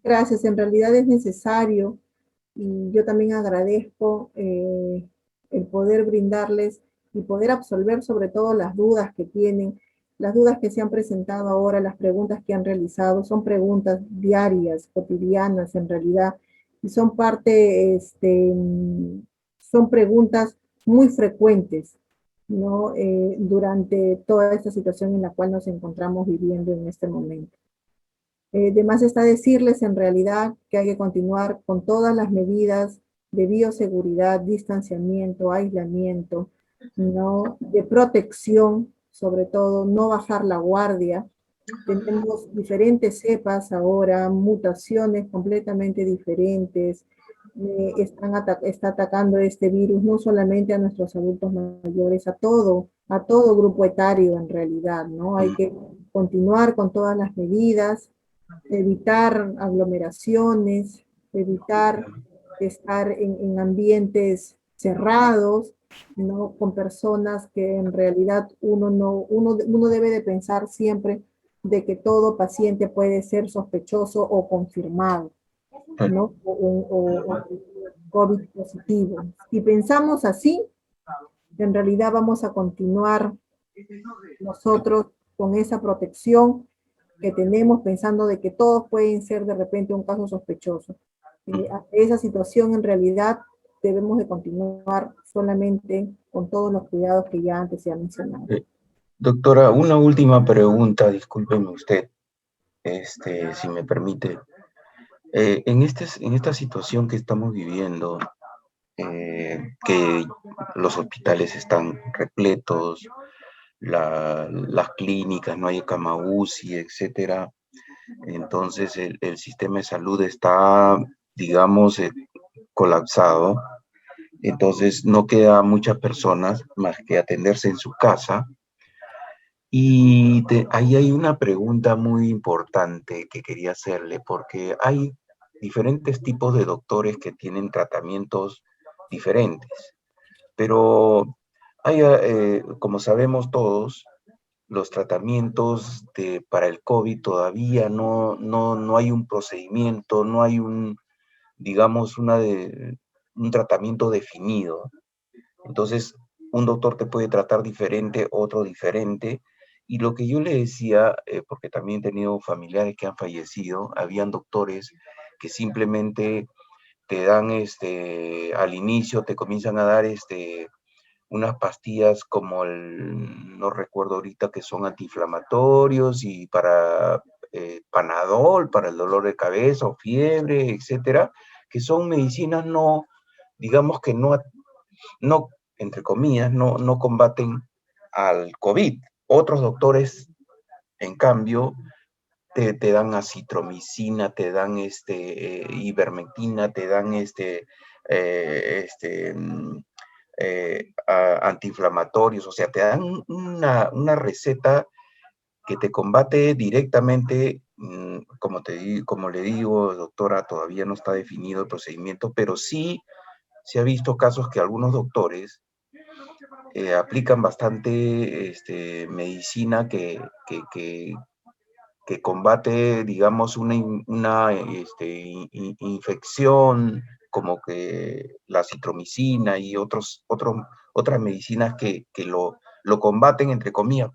Gracias, en realidad es necesario y yo también agradezco el poder brindarles y poder absolver sobre todo las dudas que tienen, las dudas que se han presentado ahora, las preguntas que han realizado, son preguntas diarias, cotidianas en realidad, y son son preguntas muy frecuentes, ¿no? Durante toda esta situación en la cual nos encontramos viviendo en este momento. De más está decirles en realidad que hay que continuar con todas las medidas de bioseguridad, distanciamiento, aislamiento, ¿no? De protección, sobre todo, no bajar la guardia. Tenemos diferentes cepas ahora, mutaciones completamente diferentes. Está atacando este virus no solamente a nuestros adultos mayores, a todo grupo etario en realidad, ¿no? Hay que continuar con todas las medidas, evitar aglomeraciones, evitar estar en ambientes cerrados, ¿no? Con personas que en realidad uno debe de pensar siempre de que todo paciente puede ser sospechoso o confirmado, ¿no? O COVID positivo. Si pensamos así, en realidad vamos a continuar nosotros con esa protección que tenemos, pensando de que todos pueden ser de repente un caso sospechoso. Esa situación en realidad debemos de continuar solamente con todos los cuidados que ya antes se han mencionado. Doctora, una última pregunta, discúlpeme usted, si me permite. En esta situación que estamos viviendo, que los hospitales están repletos, las clínicas, no hay cama UCI, etcétera. Entonces el sistema de salud está, digamos, colapsado. Entonces no queda muchas personas más que atenderse en su casa. Y ahí hay una pregunta muy importante que quería hacerle, porque hay diferentes tipos de doctores que tienen tratamientos diferentes, pero hay, como sabemos todos, los tratamientos para el COVID todavía no hay un procedimiento, no hay digamos, un tratamiento definido. Entonces, un doctor te puede tratar diferente, otro diferente. Y lo que yo le decía, porque también he tenido familiares que han fallecido, habían doctores que simplemente te dan, al inicio te comienzan a dar, unas pastillas como no recuerdo ahorita, que son antiinflamatorios y para Panadol, para el dolor de cabeza o fiebre, etcétera, que son medicinas no, digamos que no, entre comillas, no combaten al COVID. Otros doctores, en cambio, te dan acitromicina, te dan ivermectina, te dan antiinflamatorios, o sea, te dan una receta que te combate directamente, como le digo, doctora, todavía no está definido el procedimiento, pero sí se ha visto casos que algunos doctores aplican bastante medicina que combate, digamos, una infección, como que la citromicina y otras medicinas que lo combaten, entre comillas,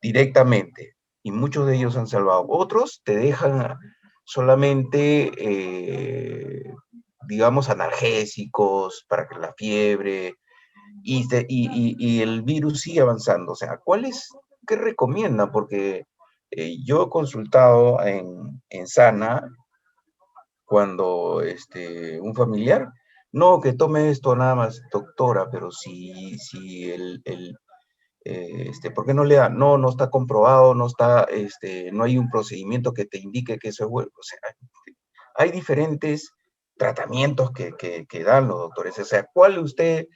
directamente. Y muchos de ellos han salvado. Otros te dejan solamente, digamos, analgésicos para que la fiebre, y el virus sigue avanzando. O sea, qué recomienda? Porque yo he consultado en Sana cuando un familiar, no, que tome esto nada más, doctora, pero si ¿por qué no le da? No, no está comprobado, no está, no hay un procedimiento que te indique que eso es bueno. O sea, hay diferentes tratamientos que dan los doctores. O sea, ¿cuál usted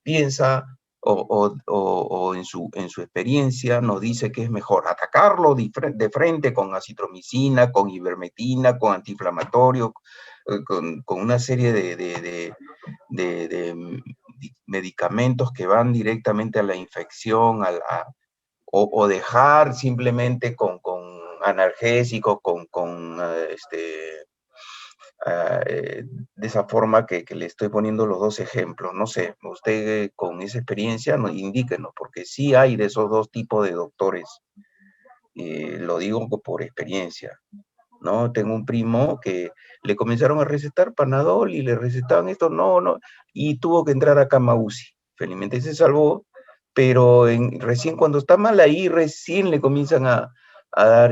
piensa o en su experiencia nos dice que es mejor atacarlo de frente con acitromicina, con ivermectina, con antiinflamatorio, con una serie de medicamentos que van directamente a la infección, o dejar simplemente con analgésicos, de esa forma que le estoy poniendo los dos ejemplos? No sé, usted con esa experiencia indíquenos, porque sí hay de esos dos tipos de doctores, lo digo por experiencia, ¿no? Tengo un primo que le comenzaron a recetar Panadol y le recetaban esto, no, y tuvo que entrar a cama UCI. Felizmente se salvó, pero recién cuando está mal ahí, recién le comienzan a dar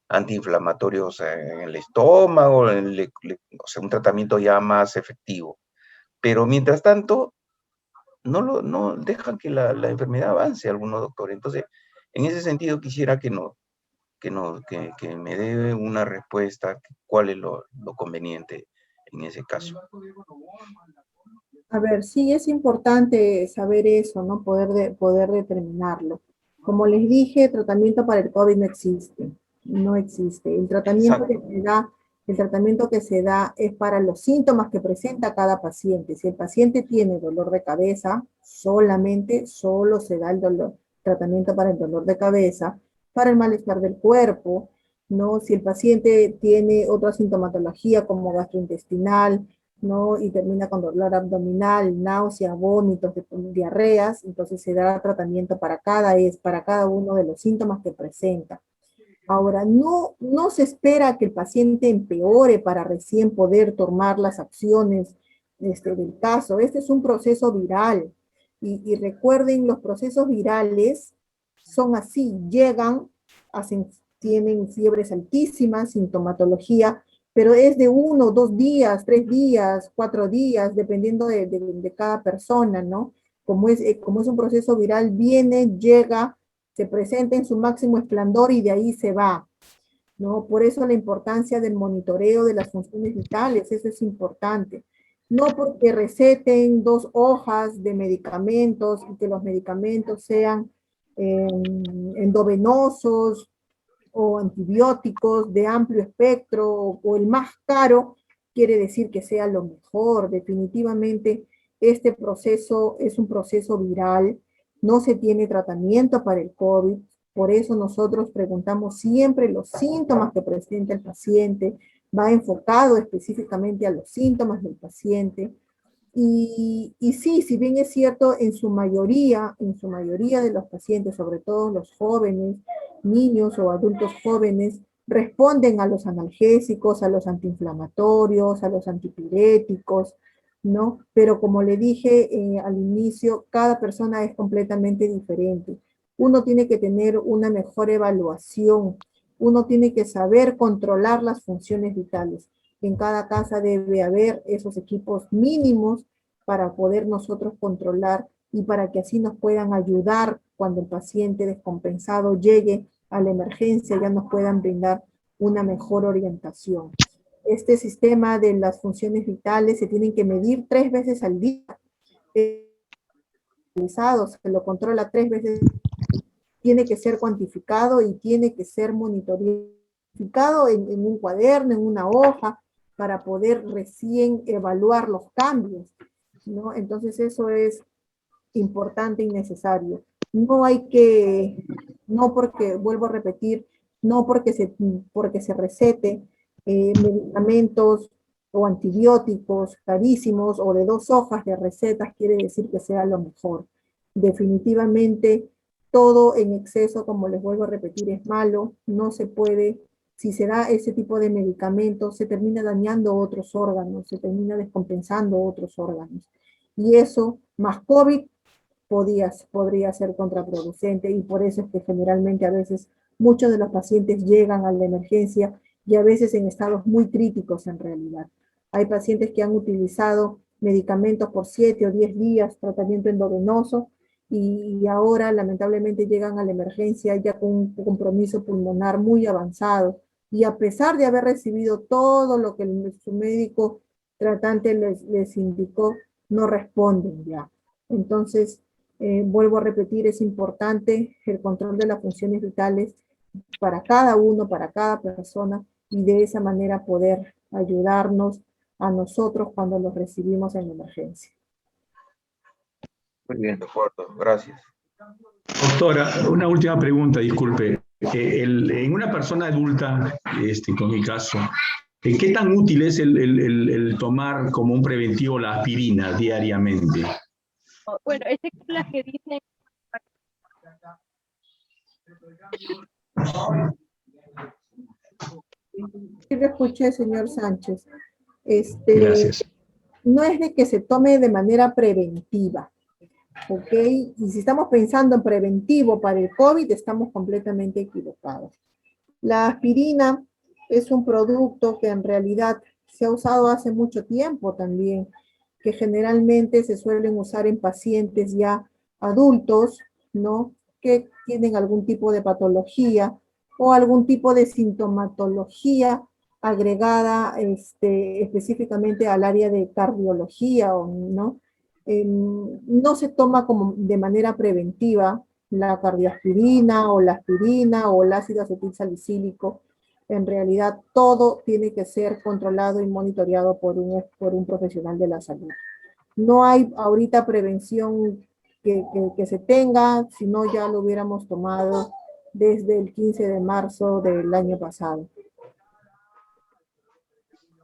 antiinflamatorios en el estómago, o sea, un tratamiento ya más efectivo. Pero mientras tanto, no dejan que la enfermedad avance algunos doctores. Entonces, en ese sentido quisiera que me dé una respuesta, cuál es lo conveniente en ese caso. A ver, sí es importante saber eso, ¿no? Poder determinarlo. Como les dije, tratamiento para el COVID no existe. No existe. El tratamiento que se da es para los síntomas que presenta cada paciente. Si el paciente tiene dolor de cabeza, solo se da tratamiento para el dolor de cabeza, para el malestar del cuerpo, ¿no? Si el paciente tiene otra sintomatología como gastrointestinal, ¿no? Y termina con dolor abdominal, náusea, vómitos, diarreas, entonces se da tratamiento para cada uno de los síntomas que presenta. Ahora, no se espera que el paciente empeore para recién poder tomar las acciones del caso. Este es un proceso viral. Y recuerden, los procesos virales son así, llegan, tienen fiebres altísimas, sintomatología pero es de 1, 2 días, 3 días, 4 días, dependiendo de cada persona, ¿no? Como es un proceso viral, viene, llega, se presenta en su máximo esplendor y de ahí se va, ¿no? Por eso la importancia del monitoreo de las funciones vitales, eso es importante. No porque receten 2 hojas de medicamentos y que los medicamentos sean endovenosos o antibióticos de amplio espectro o el más caro, quiere decir que sea lo mejor. Definitivamente este proceso es un proceso viral, no se tiene tratamiento para el COVID, por eso nosotros preguntamos siempre los síntomas que presenta el paciente, va enfocado específicamente a los síntomas del paciente. Y sí, si bien es cierto, en su mayoría de los pacientes, sobre todo los jóvenes, niños o adultos jóvenes, responden a los analgésicos, a los antiinflamatorios, a los antipiréticos, ¿no? Pero como le dije al inicio, cada persona es completamente diferente. Uno tiene que tener una mejor evaluación, uno tiene que saber controlar las funciones vitales. En cada casa debe haber esos equipos mínimos para poder nosotros controlar y para que así nos puedan ayudar cuando el paciente descompensado llegue a la emergencia, ya nos puedan brindar una mejor orientación. Este sistema de las funciones vitales se tienen que medir 3 veces al día. Se lo controla 3 veces. Tiene que ser cuantificado y tiene que ser monitoreado en un cuaderno, en una hoja, para poder recién evaluar los cambios, ¿no? Entonces eso es importante y necesario. No hay que, no porque, vuelvo a repetir, no porque se recete medicamentos o antibióticos carísimos o de 2 hojas de recetas quiere decir que sea lo mejor. Definitivamente todo en exceso, como les vuelvo a repetir, es malo, no se puede. Si se da ese tipo de medicamentos, se termina dañando otros órganos, se termina descompensando otros órganos. Y eso, más COVID, podría ser contraproducente, y por eso es que generalmente a veces muchos de los pacientes llegan a la emergencia y a veces en estados muy críticos en realidad. Hay pacientes que han utilizado medicamentos por 7 o 10 días, tratamiento endovenoso, y ahora lamentablemente llegan a la emergencia ya con un compromiso pulmonar muy avanzado, y a pesar de haber recibido todo lo que su médico tratante les indicó, no responden ya. Entonces, vuelvo a repetir, es importante el control de las funciones vitales para cada uno, para cada persona, y de esa manera poder ayudarnos a nosotros cuando los recibimos en emergencia. Muy bien, de acuerdo, gracias. Doctora, una última pregunta, disculpe. En una persona adulta, con mi caso, ¿qué tan útil es el tomar como un preventivo la aspirina diariamente? Bueno, es la que dice... Sí, lo escuché, señor Sánchez. Gracias. No es de que se tome de manera preventiva, ¿ok? Y si estamos pensando en preventivo para el COVID, estamos completamente equivocados. La aspirina es un producto que en realidad se ha usado hace mucho tiempo también, que generalmente se suelen usar en pacientes ya adultos, ¿no? Que tienen algún tipo de patología o algún tipo de sintomatología agregada específicamente al área de cardiología, ¿no? No se toma como de manera preventiva la cardioaspirina o la aspirina o el ácido acetilsalicílico. En realidad todo tiene que ser controlado y monitoreado por un profesional de la salud. No hay ahorita prevención que se tenga, si no ya lo hubiéramos tomado desde el 15 de marzo del año pasado.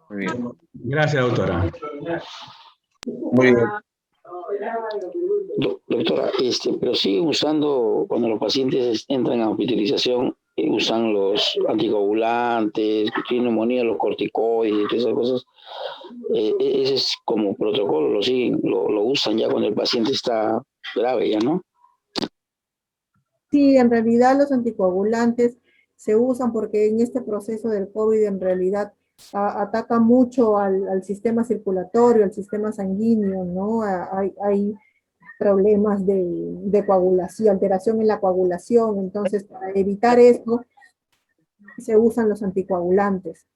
Muy bien. Gracias, doctora. Muy bien. Doctora, pero siguen usando, cuando los pacientes entran a hospitalización, usan los anticoagulantes, que tienen neumonía, los corticoides y todas esas cosas. Ese es como protocolo, lo siguen, lo usan ya cuando el paciente está grave, ya, ¿no? Sí, en realidad los anticoagulantes se usan porque en este proceso del COVID en realidad ataca mucho al sistema circulatorio, al sistema sanguíneo, ¿no? Hay problemas de coagulación, alteración en la coagulación, entonces para evitar esto se usan los anticoagulantes.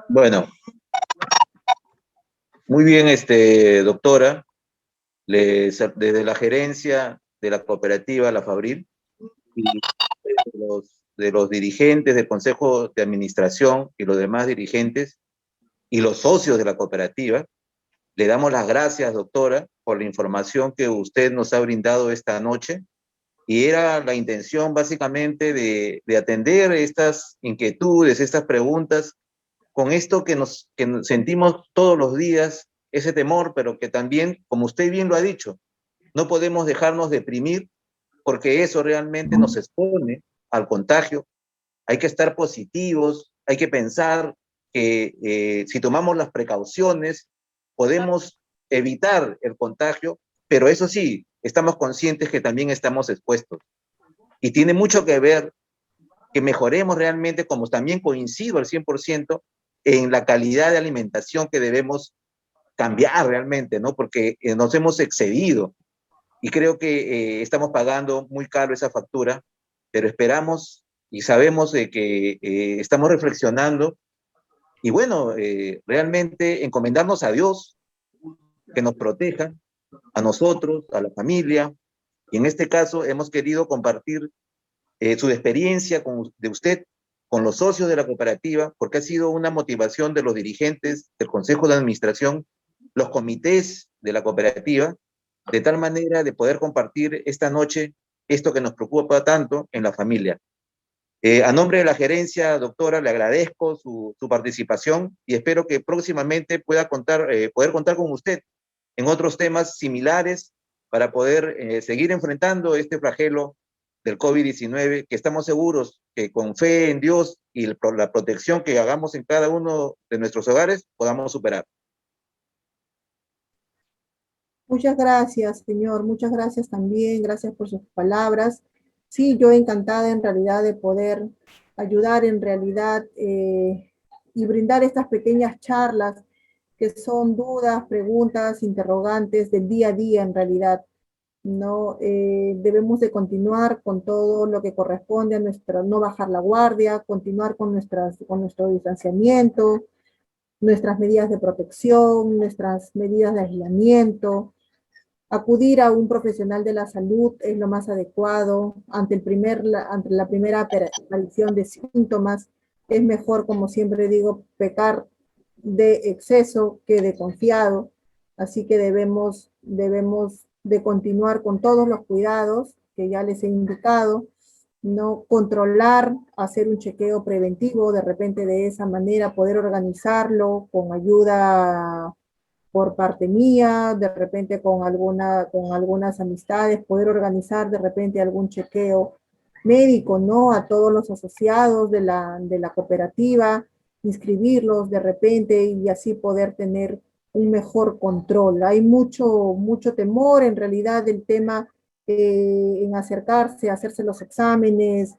Bueno, muy bien, doctora. Desde la gerencia de la cooperativa La Fabril y de los dirigentes del Consejo de Administración y los demás dirigentes y los socios de la cooperativa, le damos las gracias, doctora, por la información que usted nos ha brindado esta noche. Y era la intención básicamente de atender estas inquietudes, estas preguntas, con esto que nos sentimos todos los días, ese temor, pero que también, como usted bien lo ha dicho, no podemos dejarnos deprimir porque eso realmente nos expone al contagio. Hay que estar positivos, hay que pensar que si tomamos las precauciones podemos evitar el contagio, pero eso sí, estamos conscientes que también estamos expuestos. Y tiene mucho que ver que mejoremos realmente, como también coincido al 100%, en la calidad de alimentación que debemos cambiar realmente, ¿no? Porque nos hemos excedido y creo que estamos pagando muy caro esa factura, pero esperamos y sabemos de que estamos reflexionando y bueno, realmente encomendarnos a Dios que nos proteja, a nosotros, a la familia, y en este caso hemos querido compartir su experiencia de usted con los socios de la cooperativa, porque ha sido una motivación de los dirigentes del Consejo de Administración, los comités de la cooperativa, de tal manera de poder compartir esta noche esto que nos preocupa tanto en la familia. A nombre de la gerencia, doctora, le agradezco su participación y espero que próximamente pueda poder contar con usted en otros temas similares para poder seguir enfrentando este flagelo del COVID-19, que estamos seguros que con fe en Dios y la protección que hagamos en cada uno de nuestros hogares, podamos superar. Muchas gracias, señor. Muchas gracias también. Gracias por sus palabras. Sí, yo encantada en realidad de poder ayudar en realidad y brindar estas pequeñas charlas que son dudas, preguntas, interrogantes del día a día en realidad. No debemos de continuar con todo lo que corresponde a nuestra, no bajar la guardia, continuar con nuestro distanciamiento, nuestras medidas de protección, nuestras medidas de aislamiento. Acudir a un profesional de la salud es lo más adecuado. Ante la primera aparición de síntomas, es mejor, como siempre digo, pecar de exceso que de confiado. Así que debemos de continuar con todos los cuidados que ya les he indicado, no controlar, hacer un chequeo preventivo, de repente de esa manera poder organizarlo con ayuda por parte mía, de repente con algunas amistades, poder organizar de repente algún chequeo médico, ¿no? A todos los asociados de la cooperativa, inscribirlos de repente y así poder tener un mejor control. Hay mucho temor en realidad del tema en acercarse, hacerse los exámenes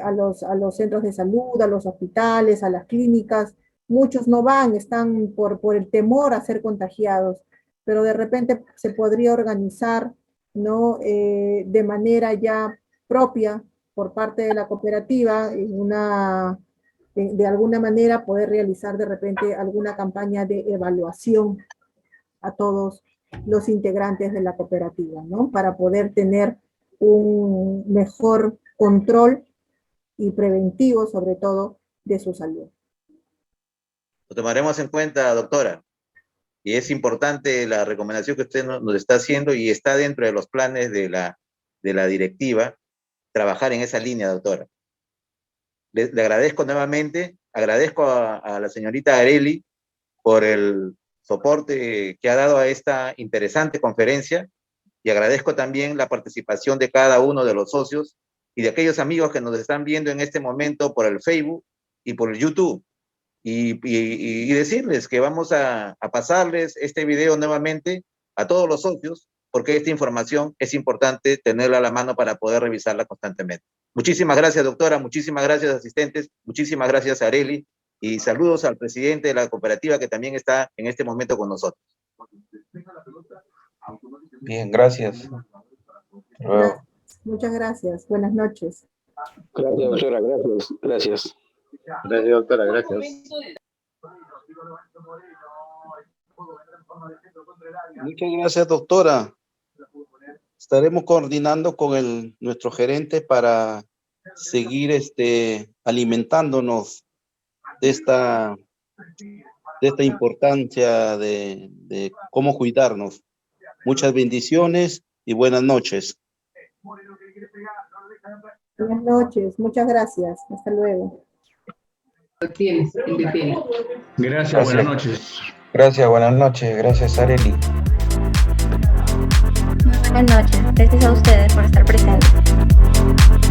a los centros de salud, a los hospitales, a las clínicas. Muchos no van, están por el temor a ser contagiados, pero de repente se podría organizar, ¿no? De manera ya propia por parte de la cooperativa, de alguna manera poder realizar de repente alguna campaña de evaluación a todos los integrantes de la cooperativa, ¿no? Para poder tener un mejor control y preventivo, sobre todo, de su salud. Lo tomaremos en cuenta, doctora. Y es importante la recomendación que usted nos está haciendo y está dentro de los planes de la directiva, trabajar en esa línea, doctora. Le agradezco nuevamente, agradezco a la señorita Areli por el soporte que ha dado a esta interesante conferencia y agradezco también la participación de cada uno de los socios y de aquellos amigos que nos están viendo en este momento por el Facebook y por el YouTube. Y decirles que vamos a pasarles este video nuevamente a todos los socios porque esta información es importante tenerla a la mano para poder revisarla constantemente. Muchísimas gracias, doctora, muchísimas gracias, asistentes, muchísimas gracias, Arely, y saludos al presidente de la cooperativa que también está en este momento con nosotros. Bien, gracias. Muchas gracias. Buenas noches. Gracias, doctora, gracias. Gracias. Gracias, doctora, gracias. Muchas gracias, doctora. Estaremos coordinando con nuestro gerente para seguir alimentándonos de esta importancia de cómo cuidarnos. Muchas bendiciones y buenas noches. Buenas noches. Muchas gracias. Hasta luego. Gracias, buenas noches. Gracias, buenas noches. Gracias, Arely. Muy buenas noches. Gracias a ustedes por estar presentes.